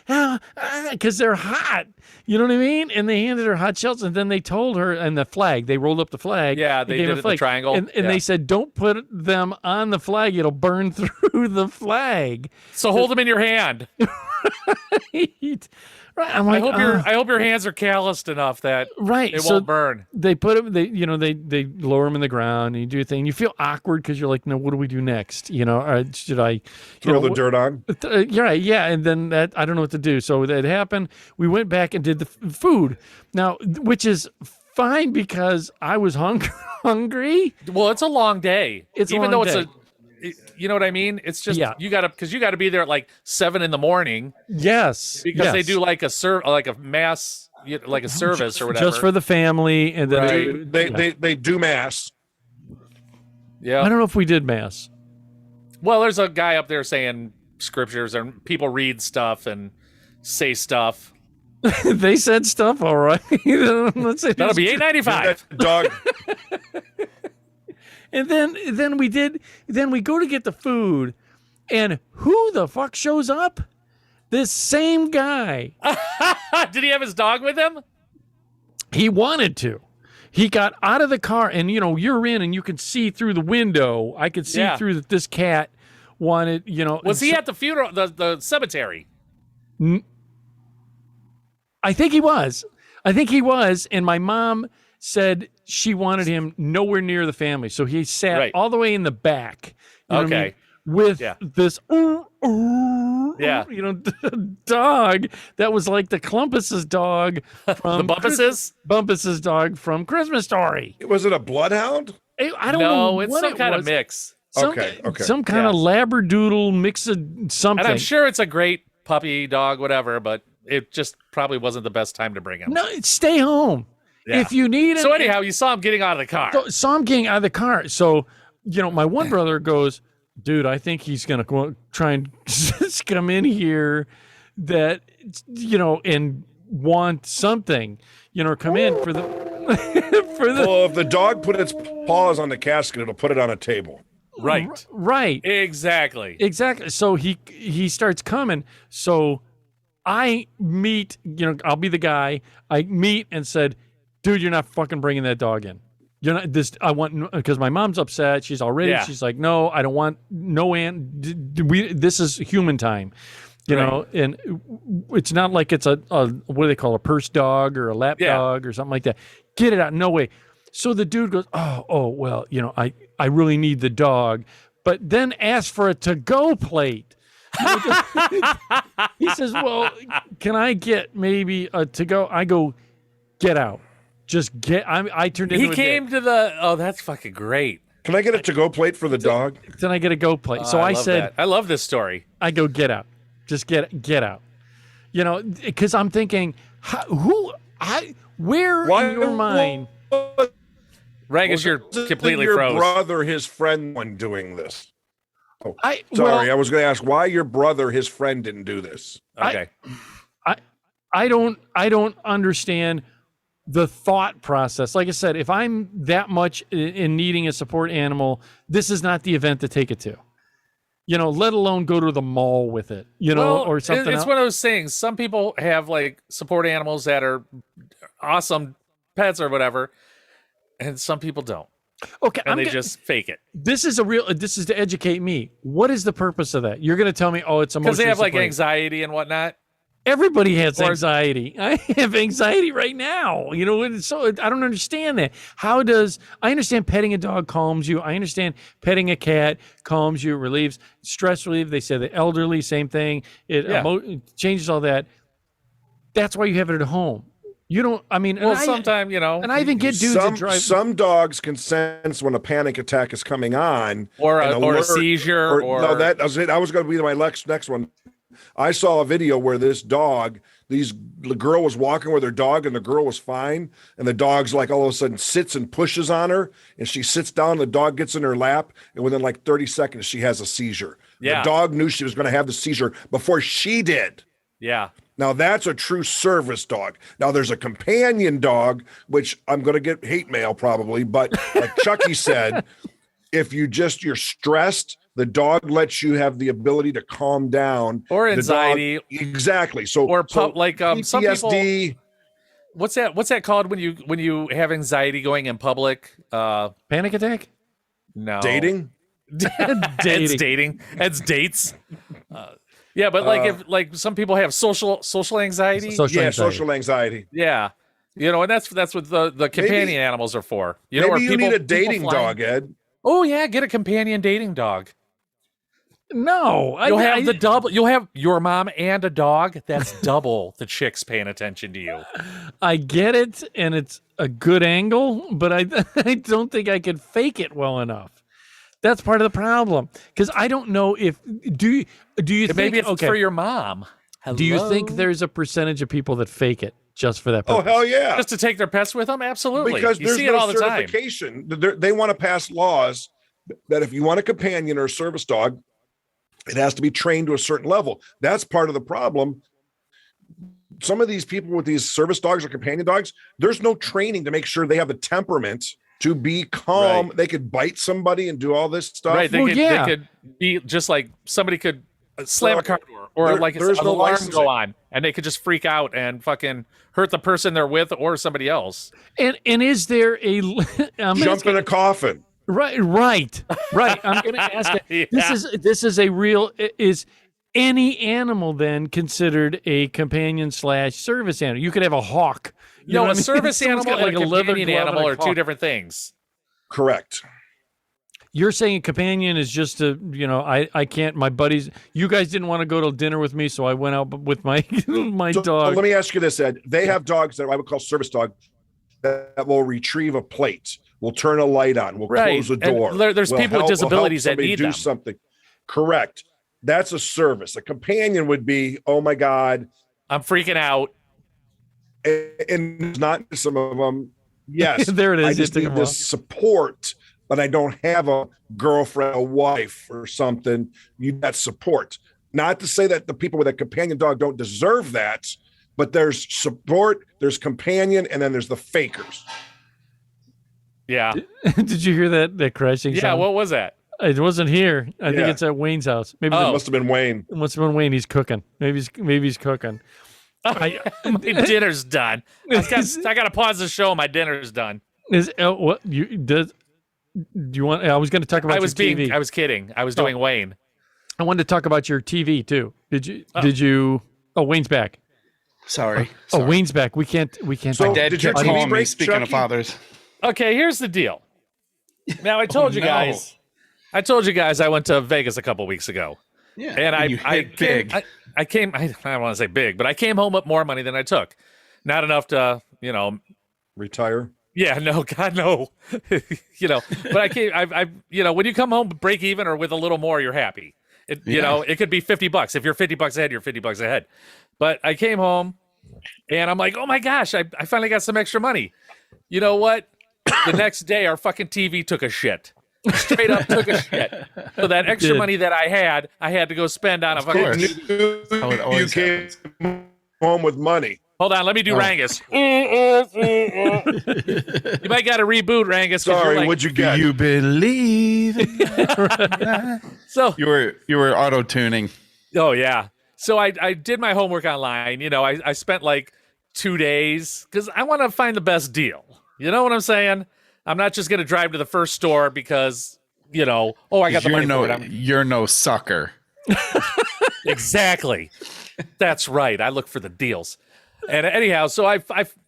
because they're hot. You know what I mean? And they handed her hot shells, and then they told her, and the flag, they rolled up the flag. Yeah, they did it the triangle. And they said, don't put them on the flag. It'll burn through the flag. So hold them in your hand. Right. I'm like, I hope your hands are calloused enough that it won't burn. They put them. They lower them in the ground, and you do a thing. You feel awkward because you're like, no, what do we do next? Or should I throw the dirt on? You're right. Yeah, and then that I don't know what to do. So that happened. We went back and did the food now, which fine because I was hungry. Well, it's a long day. Even though it's you know what I mean? It's just you gotta be there at like 7 a.m. Yes, because they do like a mass, like a service or whatever, just for the family, and then they do mass. Yeah, I don't know if we did mass. Well, there's a guy up there saying scriptures, and people read stuff and say stuff. They said stuff, all right. Let's say that'll be $8.95. Dog. And then we go to get the food, and who the fuck shows up? This same guy. Did he have his dog with him? He wanted to. He got out of the car, and you're in, and you can see through the window. I could see through that this cat wanted. Was he at the funeral, the cemetery? I think he was. And my mom said she wanted him nowhere near the family, so he sat all the way in the back. You know what I mean? With this dog that was like the Clumpus's dog from the Bumpus's dog from Christmas Story. Was it a bloodhound? I don't know. It's some kind of mix. Some kind of labradoodle mix of something. And I'm sure it's a great puppy dog, whatever, but it just probably wasn't the best time to bring him. No, stay home. Yeah. If you need him. So anyhow, you saw him getting out of the car. Saw him getting out of the car. So, my one brother goes, dude, I think he's going to try and just come in here that, and want something, come in for the. Well, if the dog put its paws on the casket, it'll put it on a table. Right. Right. Exactly. So he starts coming. So I meet, I'll be the guy. I meet and said, dude, you're not fucking bringing that dog in. You're not this. I want, because my mom's upset. She's already. Yeah. She's like, no, I don't want no this is human time, and it's not like it's a what do they call a purse dog or a lap dog or something like that. Get it out. No way. So the dude goes, oh, well, I really need the dog, but then ask for a to-go plate. He says, well, can I get maybe a to-go? I go, get out. Just get. I turned into. He came to the. Oh, that's fucking great. Can I get a to-go plate for the dog? Then I get a go plate. So I said, that. I love this story. I go, get out. Just get out. Because I'm thinking, where in your mind? Rangus, you're completely your froze. Your brother, his friend, when doing this. Oh, I was going to ask why your brother, his friend, didn't do this. Okay. I don't understand the thought process. Like I said, if I'm that much in needing a support animal, this is not the event to take it to. Let alone go to the mall with it, or something. It's one of those things. Some people have like support animals that are awesome pets or whatever, and some people don't. Okay, and they just fake it. This is to educate me. What is the purpose of that? You're going to tell me, it's emotional. Because they have like anxiety and whatnot. Everybody has anxiety. I have anxiety right now. So I don't understand that. I understand petting a dog calms you. I understand petting a cat calms you, relieves stress relief. They say the elderly, same thing. It changes all that. That's why you have it at home. You don't. I mean, sometimes and I even get dudes that drive. Some dogs can sense when a panic attack is coming on, or a seizure, no. That was it. I was going to be my next one. I saw a video where the girl was walking with her dog and the girl was fine. And the dog's like all of a sudden sits and pushes on her and she sits down, the dog gets in her lap. And within like 30 seconds, she has a seizure. Yeah. The dog knew she was going to have the seizure before she did. Yeah. Now that's a true service dog. Now there's a companion dog, which I'm going to get hate mail probably. But like Chucky said, if you're stressed, the dog lets you have the ability to calm down Or The dog- anxiety. exactly. So Or some PTSD. people. What's that called when you have anxiety going in public? Panic attack? No. Dating. It's dating. It's dates. Yeah, but if some people have social anxiety. Social Yeah, anxiety. social anxiety. Yeah. And that's what the companion animals are for. Maybe where you people- need a people dating fly- dog, Ed. Oh yeah, get a companion dating dog. No. You'll have the double. You'll have your mom and a dog. That's double the chicks paying attention to you. I get it, and it's a good angle, but I don't think I could fake it well enough. That's part of the problem, because I don't know if do you think Maybe it's for your mom. Do you think Hello? there's a percentage of people that fake it just for that Oh, purpose? hell yeah. Just to take their pets with them? Absolutely. Because you there's see it no all the time. certification. They want to pass laws that if you want a companion or a service dog, it has to be trained to a certain level. That's part of the problem. Some of these people with these service dogs or companion dogs, there's no training to make sure they have the temperament to be calm. Right. They could bite somebody and do all this stuff. Right. They could be just like somebody could slam a car door or there's an no alarm licensing. go on and they could just freak out and fucking hurt the person they're with or somebody else. And is there a Jump in a coffin. Right. I'm going to ask you. Yeah. This is a real. Is any animal then considered a companion / service animal? You could have a hawk. You know No, what a I mean? service Someone's animal got and a companion animal are two different things. Correct. You're saying a companion is just I can't. My buddies, you guys didn't want to go to dinner with me, so I went out with my my So dog. let me ask you this, Ed. They have dogs that I would call service dog that will retrieve a plate, will turn a light on, will Right. close a And door. there's will people with help disabilities that somebody need do them. something. Correct. That's a service. A companion would be, oh my God, I'm freaking out. and it's not some of them. Yes, There it is. I You just took need them this off. support, but I don't have a girlfriend, a wife, or something. You that support. Not to say that the people with a companion dog don't deserve that, but there's support, there's companion, and then there's the fakers. Yeah. Did you hear that crashing Yeah. sound? What was that? It wasn't here. I think Yeah. it's at Wayne's house. Maybe Oh. It must have been Wayne. it must have been Wayne. He's cooking. Maybe he's cooking. My dinner's done. I got to pause the show. My dinner's done. What you does? Do you want? I was going to talk about your TV. I was kidding. I was doing Wayne. I wanted to talk about your TV too. Did you? Oh, Wayne's back. Sorry. Oh, Wayne's back. We can't. So- talk. Dad did your kept TV calling me, break, speaking Chucky? of fathers. Okay, here's the deal. Now I told you no. guys. I told you guys I went to Vegas a couple weeks ago. Yeah. And you I hit came, big. I came. I don't want to say big, but I came home with more money than I took. Not enough to, Retire. Yeah, no, God, no. But I came. I when you come home break even or with a little more, you're happy. It could be $50. If you're $50 ahead, you're $50 ahead. But I came home, and I'm like, oh my gosh, I finally got some extra money. You know what? The next day, our fucking TV took a shit. Straight up took a shit. So that extra did. money that I had to go spend on a fucking. course. How it You always came happens. home with money. Hold on, let me do Rangus. You might got to reboot Rangus. 'cause you're Sorry, like- what'd you Do get? you believe? So you were auto tuning. Oh yeah. So I did my homework online. I spent like 2 days because I want to find the best deal. You know what I'm saying? I'm not just gonna drive to the first store because I got the money for it. You're no sucker. Exactly. That's right. I look for the deals. And anyhow, so I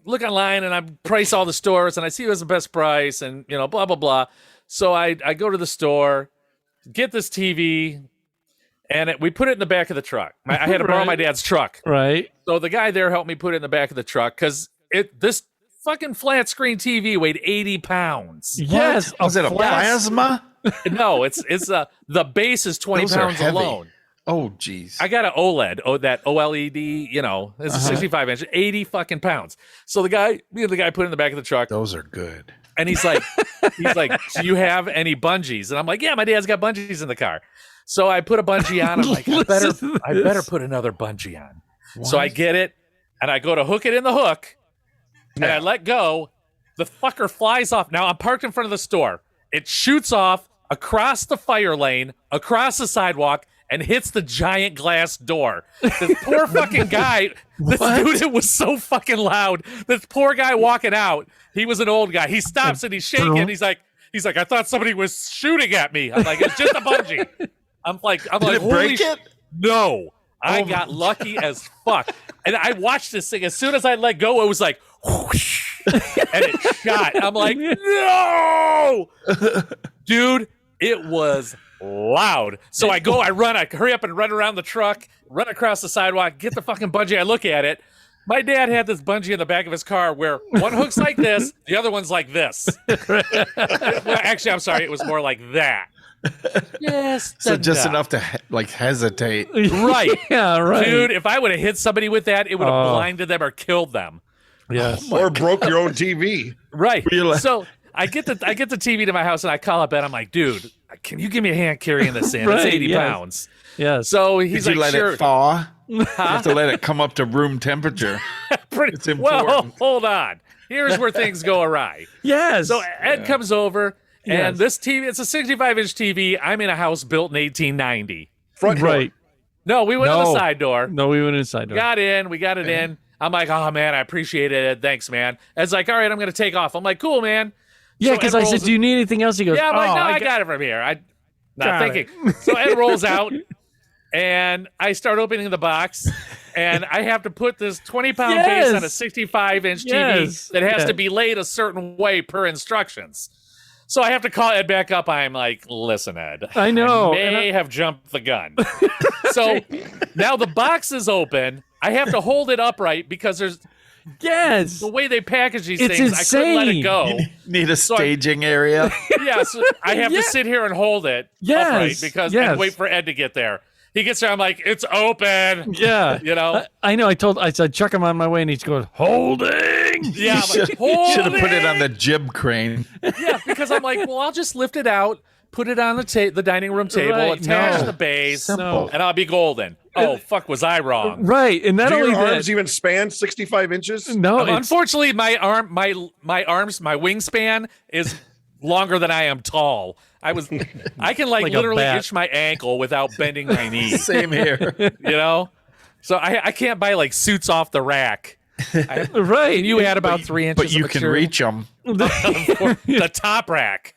look online and I price all the stores and I see who's the best price and blah blah blah. So I go to the store, get this TV, and we put it in the back of the truck. I had to borrow my dad's truck. Right. So the guy there helped me put it in the back of the truck because this fucking flat screen TV weighed 80 pounds. Yes. Was it a plasma? No, it's the base is 20 Those are pounds heavy. alone. Oh, geez. I got an OLED, that OLED, it's a 65 inch, 80 fucking pounds. So the guy put it in the back of the truck. Those are good. And he's like, do you have any bungees? And I'm like, yeah, my dad's got bungees in the car. So I put a bungee on. I'm like, I better put another bungee on. What? So I get it, and I go to hook it in the hook, and I let go. The fucker flies off. Now I'm parked in front of the store. It shoots off across the fire lane, across the sidewalk, and hits the giant glass door. This poor fucking guy, dude, it was so fucking loud. This poor guy walking out, he was an old guy. He stops and he's shaking. He's like, I thought somebody was shooting at me. I'm like, it's just a bungee. I'm like, Did it break it? No. I got lucky as fuck. And I watched this thing. As soon as I let go, it was like, whoosh, and it shot. I'm like, no! Dude, it was loud. So I hurry up and run around the truck, run across the sidewalk, get the fucking bungee. I look at it. My dad had this bungee in the back of his car where one hook's like this, the other one's like this. Well, actually, I'm sorry. It was more like that. Yes. So just enough to hesitate. Right. Yeah, right. Dude, if I would have hit somebody with that, it would have blinded them or killed them. Yes. Or broke your own TV. Right. So I get the TV to my house and I call up and I'm like, dude, can you give me a hand carrying this in? It's 80 pounds. Yes. So he's Did you like, let sure. it thaw? You have to let it come up to room temperature. It's important. Well, hold on. Here's where things go awry. Yes. So Ed comes over, and this TV, it's a 65-inch TV. I'm in a house built in 1890. Front door. Right. No, we went to the side door. No, we went inside door. Got in. We got it in. I'm like, oh, man, I appreciate it, Ed. Thanks, man. Ed's like, all right, I'm going to take off. I'm like, cool, man. Yeah, So because Ed I said, do you need anything else? He goes, yeah, I'm like, no, I I got it from here. Not Got thinking. So Ed rolls out, and I start opening the box, and I have to put this 20-pound base on a 65-inch TV that has to be laid a certain way per instructions. So I have to call Ed back up. I'm like, listen, Ed. I know. I may have jumped the gun. So now the box is open. I have to hold it upright because there's the way they package these things. Insane. I couldn't let it go. Need a staging area. Yeah, so I have to sit here and hold it upright because and wait for Ed to get there. He gets there. I'm like, it's open. Yeah. You know? I know. I said, chuck him on my way, and he's going, holding. Yeah. I'm like, Should have put it on the jib crane. Yeah, because I'm like, well, I'll just lift it out, put it on the dining room table, attach the base, and I'll be golden. Oh, fuck, was I wrong? Right. And not Do only your that. arms even span 65 inches? No. Unfortunately, my wingspan is longer than I am tall. I can literally itch my ankle without bending my knee. Same here. You know? So I can't buy suits off the rack. Right. You had about 3 inches But you of can material. reach them. The top rack.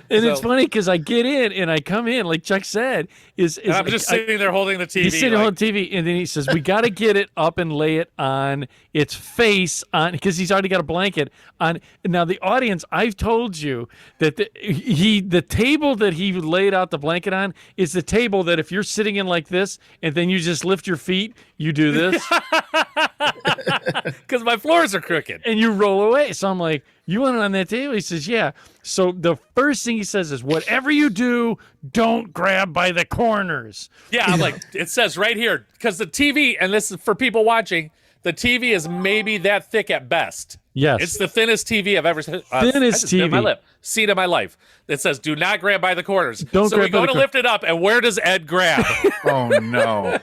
And it's funny because I get in and I come in, like Chuck said, and I'm just sitting there holding the TV. He's sitting on the TV, and then he says, we got to get it up and lay it on its face on, because he's already got a blanket on. Now, the audience, I've told you that the table that he laid out the blanket on is the table that if you're sitting in like this and then you just lift your feet, you do this. Because my floors are crooked. And you roll away. So I'm like, you want it on that table? He says, yeah. So the first thing he says is, whatever you do, don't grab by the corners. Yeah, I'm like, it says right here, because the TV, and this is for people watching, the TV is maybe that thick at best. Yes. It's the thinnest TV I've ever seen. Thinnest TV. Seat of my life. It says, do not grab by the corners. Don't so grab we go by to the lift it up, and where does Ed grab? Oh, no.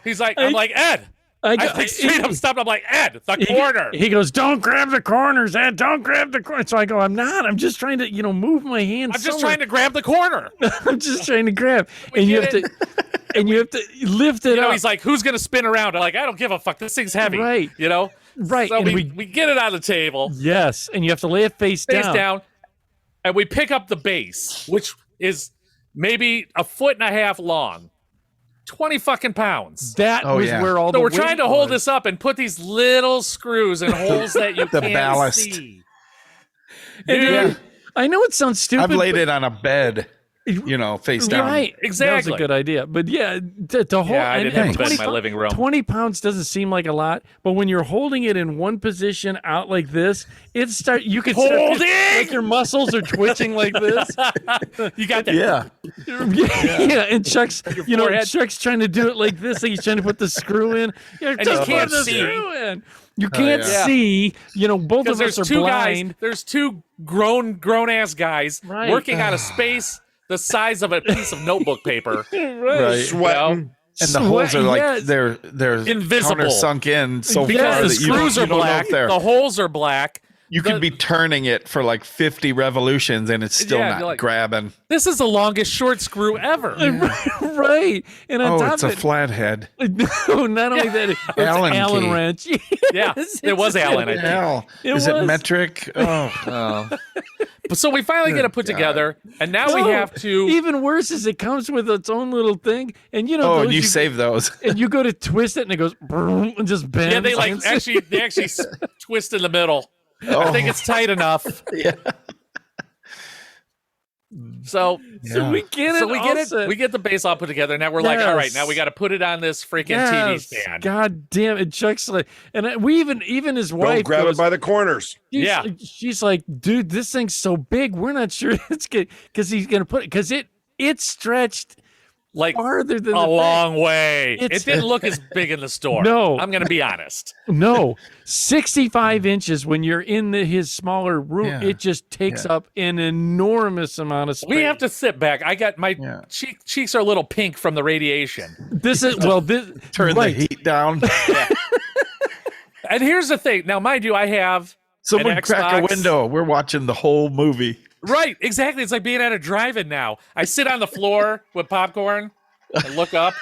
He's like, I'm like, Ed. I straight up stopped. I'm like, Ed, the corner. He goes, don't grab the corners, Ed. Don't grab the corners. So I go, I'm not. I'm just trying to, move my hands. I'm just trying to grab the corner. I'm just trying to grab. And you have to lift it up. He's like, who's going to spin around? I'm like, I don't give a fuck. This thing's heavy. Right. Right. So and we get it on the table. Yes. And you have to lay it face down. And we pick up the base, which is maybe 1.5 feet long. 20 fucking pounds. That was where all the So we're trying to hold this up and put these little screws in holes that you can't ballast. see. Dude, I know it sounds stupid. I've laid it on a bed. face down. Right, that was Exactly. a good idea. But yeah, the whole Yeah, I and- didn't have and a bed in 20 my living room. 20 pounds doesn't seem like a lot, but when you're holding it in one position out like this, you can Holding! like your muscles are twitching like this. You got that? Yeah. Yeah, and Chuck's forehead. Chuck's trying to do it like this, like he's trying to put the screw in. And just you can't put the see. screw in. You can't yeah. see. Both Because of us there's are two blind. guys. There's two grown ass guys Right. working out of space the size of a piece of notebook paper. Right. Sweating. And the holes are like Yes. they're Invisible. counter sunk in so Because far the that screws you are don't know black, if they're- the holes are black. You could be turning it for like 50 revolutions and it's still Yeah, not you're like- grabbing. This is the longest short screw ever. Right. And on Oh, top it's a of it, flathead. no, not only that, it's Allen Allen key. wrench. Yeah, Yes, it was it's- Allen, I think. Hell, It is it was. metric? Oh, So we finally get it put together, and now we No, have to. Even worse is it comes with its own little thing, and oh, those and you save those. and you go to twist it, and it goes boom, and just bends. Yeah, they actually twist in the middle. I think it's tight enough. Yeah. So So we get it. So we get all it. set. We get the base all put together. Now we're like, all right, Yes. now we got to put it on this freaking TV Yes, stand. God damn it, Chuck's like, and we even his wife Don't grab goes, it by the corners. Yeah. she's like, dude, this thing's so big, we're not sure it's good because he's gonna put it because it stretched Like farther than a the long way. It's- It didn't look as big in the store. No. I'm going to be honest. thing. No, 65 inches when you're in his smaller room, Yeah. it just takes up an enormous amount of space. We have to sit back. I got my Yeah. cheeks are a little pink from the radiation. This is this Turn right. the heat down. And here's the thing. Now, mind you, I have Someone an crack a Xbox. window. We're watching the whole movie. Right, exactly. It's like being at a drive-in now. I sit on the floor with popcorn and look up.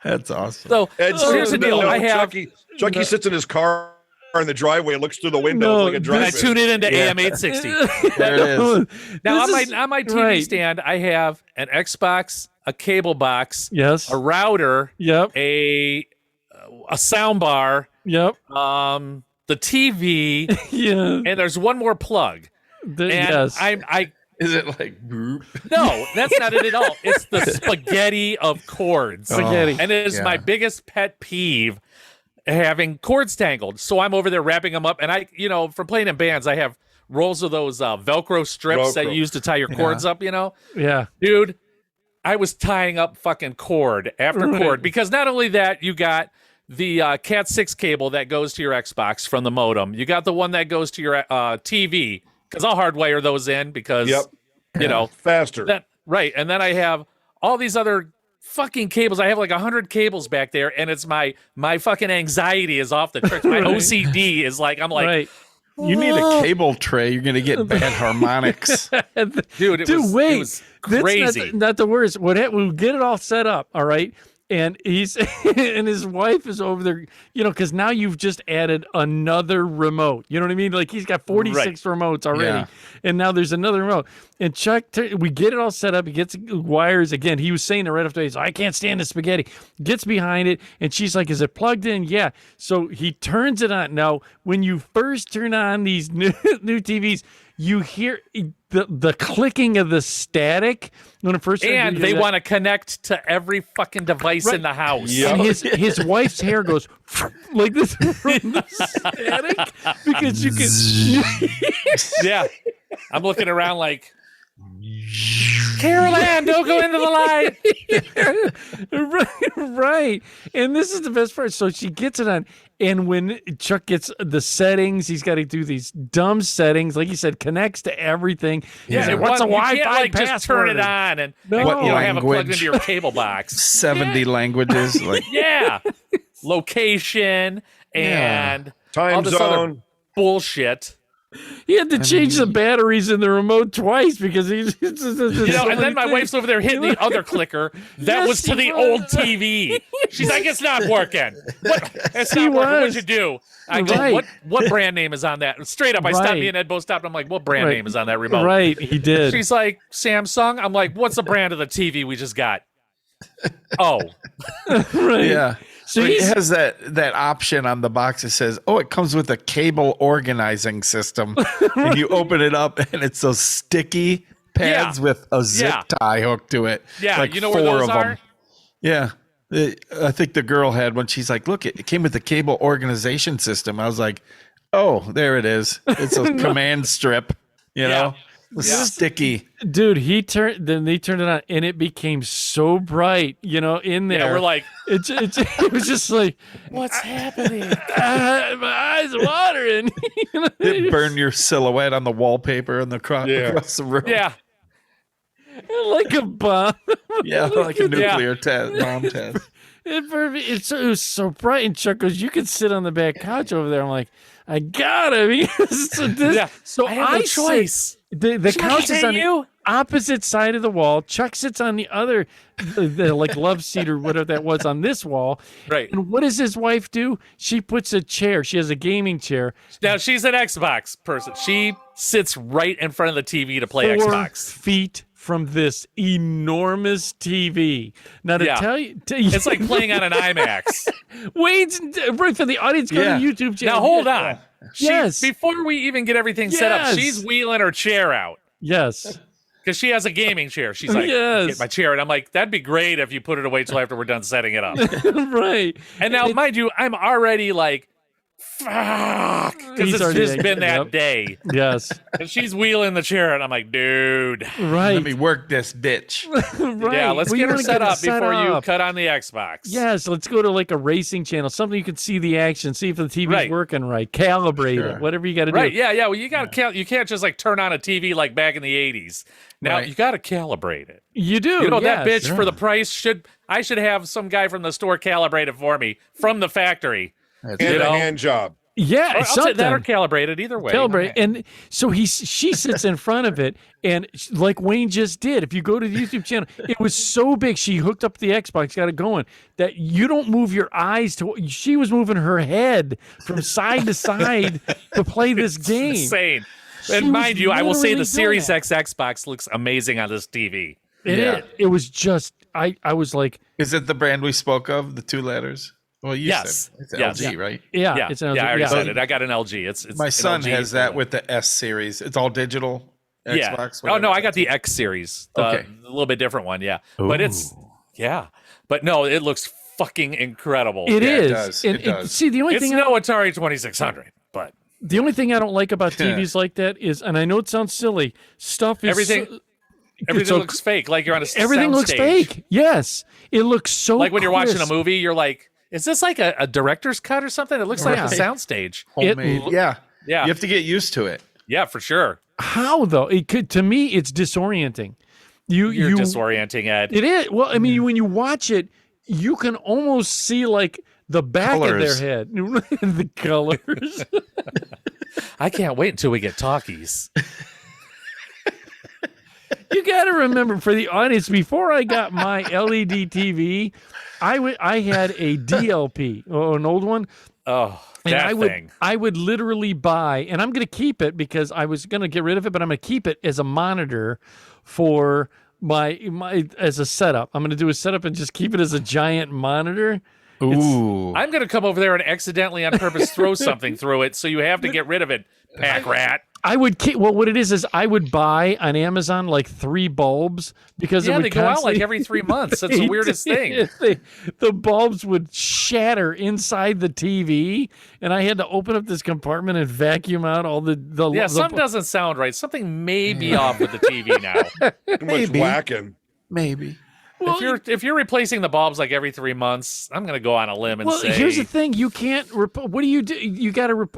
That's awesome. So, And so here's the deal. I have Chucky sits in his car in the driveway, looks through the window No, like a and drive. I tune it into AM 860. There it is. Now This is- on my TV right. stand, I have an Xbox, a cable box, Yes. a router, Yep. a sound bar, Yep. the TV, Yeah. and there's one more plug. And Yes. I Is it like boop? no, that's not it at all. It's the spaghetti of cords. Spaghetti. And it is Yeah. my biggest pet peeve having cords tangled. So I'm over there wrapping them up. And I, from playing in bands, I have rolls of those Velcro strips that you Velcro. use to tie your cords up, Yeah. Dude, I was tying up fucking cord after Right. cord because not only that, you got the Cat 6 cable that goes to your Xbox from the modem. You got the one that goes to your TV because I'll hardwire those in because, Yep. Faster. that right. And then I have all these other fucking cables. I have like 100 cables back there, and it's my fucking anxiety is off the tricks. My Right. OCD is like, I'm like, Right. You need a cable tray. You're gonna get bad harmonics. dude, it was That's crazy. not the worst. We'll get it all set up, all right? And he's and his wife is over there, because now you've just added another remote. You know what I mean? Like he's got 46 remotes already, Yeah. and now there's another remote. And Chuck, we get it all set up. He gets wires again. He was saying it right after. He's like, I can't stand the spaghetti. Gets behind it, and she's like, "Is it plugged in?" Yeah. So he turns it on. Now, when you first turn on these new TVs, you hear the clicking of the static when it first. And they want to connect to every fucking device in the house. And his wife's hair goes like this from the static because you can. Yeah. I'm looking around like, Carol Ann, don't go into the light. right. And this is the best part. So she gets it on. And when Chuck gets the settings, he's got to do these dumb settings. Like you said, connects to everything. He's like, what's a You Wi-Fi can't, like, password? just turn it on and No. What have it plugged language? into your cable box. 70 languages. Like Yeah. Location and all Time this other zone. bullshit. He had to change the batteries in the remote twice because he's. And then my wife's over there hitting the other clicker. That Yes, was to she the was. old TV. She's like, it's not working. What? It's She not working. was. What'd you do? I go, Right. what brand name is on that? Straight up, I stopped. Right. Me and Ed both stopped. I'm like, what brand Right. name is on that remote? Right, he did. She's like, Samsung. I'm like, what's the brand of the TV we just got? Oh, right. yeah. So So it he's, has that option on the box that says, "Oh, it comes with a cable organizing system," and you open it up, and it's so sticky pads with a zip tie hooked to it. Yeah, like you know where 4 those of are? them. Yeah. I think the girl had one. She's like, look, it came with the cable organization system. I was like, oh, there it is. It's a command strip, you know? Sticky. Dude, they turned it on and it became so bright, in there. Yeah, we're like, it was just like, what's happening? my eyes are watering. It burned your silhouette on the wallpaper and across the room. Yeah. Like a bomb. Yeah, like a nuclear bomb test. It was so bright, and Chuck goes, "You could sit on the back couch over there." I'm like, "I gotta." So I have no choice. The couch is on the opposite side of the wall. Chuck sits on the other, the like love seat or whatever that was on this wall. Right. And what does his wife do? She puts a chair. She has a gaming chair. Now she's an Xbox person. She sits right in front of the TV to play 4 Xbox. feet from this enormous TV. Now to tell you, it's like playing on an IMAX. Wait, right for the audience, go to the YouTube channel. Now hold on. Yes. Before we even get everything set up, she's wheeling her chair out. Yes. Because she has a gaming chair. She's like, get my chair. And I'm like, that'd be great if you put it away till after we're done setting it up. Right. And now, mind you, I'm already like, fuck. Because it's just been that day. Yes. And she's wheeling the chair, and I'm like, dude. Right. Let me work this bitch. Right. Yeah, let's get her set up before you cut on the Xbox. Yes, let's go to like a racing channel, something you can see the action, see if the TV's working right, calibrate it, whatever you got to do. Right, yeah. Well, you can't just like turn on a TV like back in the 80s. Now you got to calibrate it. You do. You know, that bitch for the price I should have some guy from the store calibrate it for me from the factory. And a hand job. Yeah, I'll say that or calibrated, either way. Calibrate, and so she sits in front of it, and like Wayne just did. If you go to the YouTube channel, it was so big. She hooked up the Xbox, got it going. That you don't move your eyes to. She was moving her head from side to side to play this game. Insane. And mind you, I will say the Series X Xbox looks amazing on this TV. It was just. I was like, is it the brand we spoke of? The 2 letters. Well, you said it's LG, right? Yeah, it's an LG. I already said it. I got an LG. It's my son has that with the S series. It's all digital. Xbox. Oh no, I got the X series. A little bit different one. Yeah, but but no, it looks fucking incredible. It is. It does. See, the only it's thing no Atari 2600, but the only thing I don't like about TVs like that is, and I know it sounds silly, stuff is everything looks fake. Like you're on a everything looks stage. fake. Yes, it looks so. Like when you're crisp. watching a movie, you're like, is this like a director's cut or something? It looks like a soundstage. Homemade. Yeah. You Yeah. have to get used to it. Yeah, for sure. How though? It could, to me, it's disorienting. You're disorienting, Ed. It is. Well, I mean, when you watch it, you can almost see like the back of their head, the colors. I can't wait until we get talkies. You got to remember, for the audience, before I got my LED TV, I had a DLP, an old one. Oh, and that thing. I would literally buy, and I'm going to keep it because I was going to get rid of it, but I'm going to keep it as a monitor for my as a setup. I'm going to do a setup and just keep it as a giant monitor. Ooh. I'm going to come over there and accidentally on purpose throw something through it, so you have to get rid of it, pack rat. I would keep, well, what it is I would buy on Amazon like 3 bulbs because it would they go out like every 3 months. That's the weirdest thing. The bulbs would shatter inside the TV, and I had to open up this compartment and vacuum out all the something doesn't sound right. Something may be off with the TV now. Too much whacking. Maybe. Well, if you're replacing the bulbs like every 3 months, I'm going to go on a limb and say. Here's the thing: you can't. What do? You got to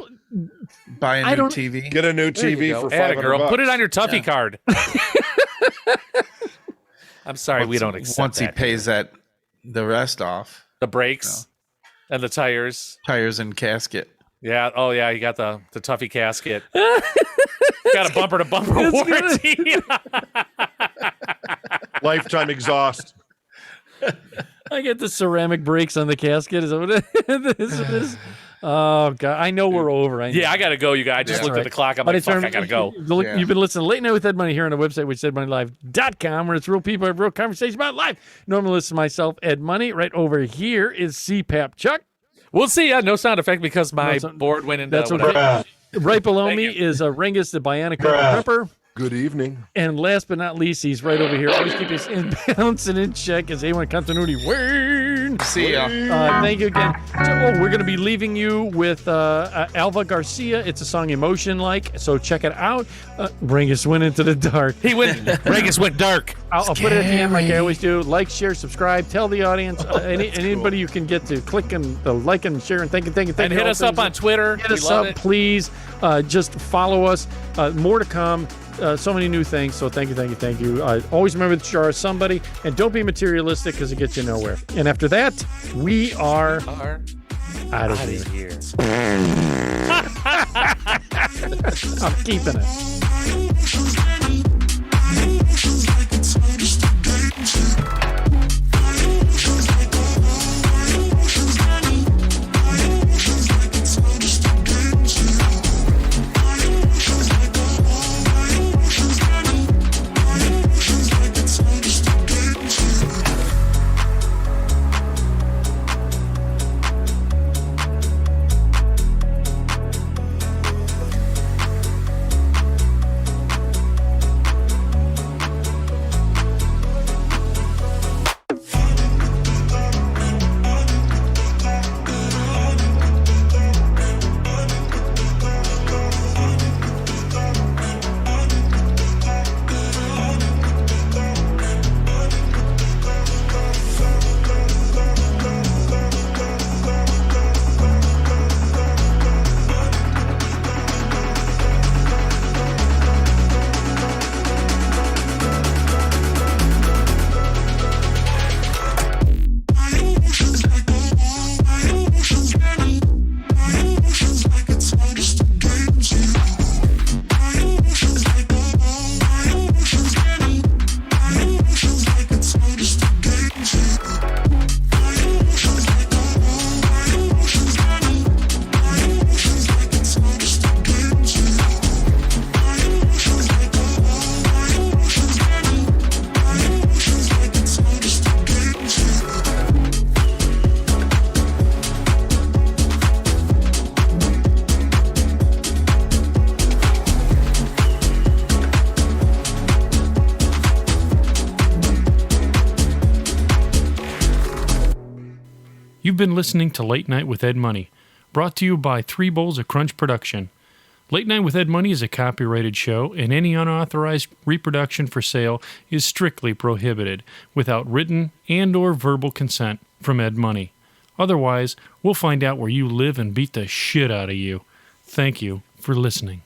buy a new TV. Get a new TV for $500. Put it on your Tuffy card. I'm sorry, we don't accept once that. He pays the rest off. The brakes and the tires and casket. Yeah. Oh yeah, you got the Tuffy casket. Got a bumper to bumper warranty. Lifetime exhaust. I get the ceramic brakes on the casket. Is that what it is? Oh God, I know we're over. I got to go, you guys. I just looked at the clock. I'm like, fuck, I got to go. You've been listening to Late Night with Ed Money here on the website, which is EdMoneyLive.com, where it's real people have real conversations about life. Normally listen to myself, Ed Money. Right over here is CPAP Chuck. We'll see. No sound effect because my board went into. That's okay. Right below me is Rengus, the Bionic Ripper. Good evening. And last but not least, he's right over here. Always keep his inbalance and in check as A1 Continuity. Wayne. See ya. Thank you again. So, we're going to be leaving you with Alva Garcia. It's a song Emotion Like, so check it out. Rangus went into the dark. Rangus went dark. I'll put it at the end like I always do. Like, share, subscribe. Tell the audience, anybody you can get to click and like and share and thank you. And hit us up on Twitter. Hit us up, please. Just follow us. More to come. So many new things. So thank you. Always remember that you are somebody, and don't be materialistic because it gets you nowhere. And after that, we are out of here. I'm keeping it. You've been listening to Late Night with Ed Money, brought to you by 3 Bowls of Crunch Production. Late Night with Ed Money is a copyrighted show, and any unauthorized reproduction for sale is strictly prohibited without written and or verbal consent from Ed Money. Otherwise, we'll find out where you live and beat the shit out of you. Thank you for listening.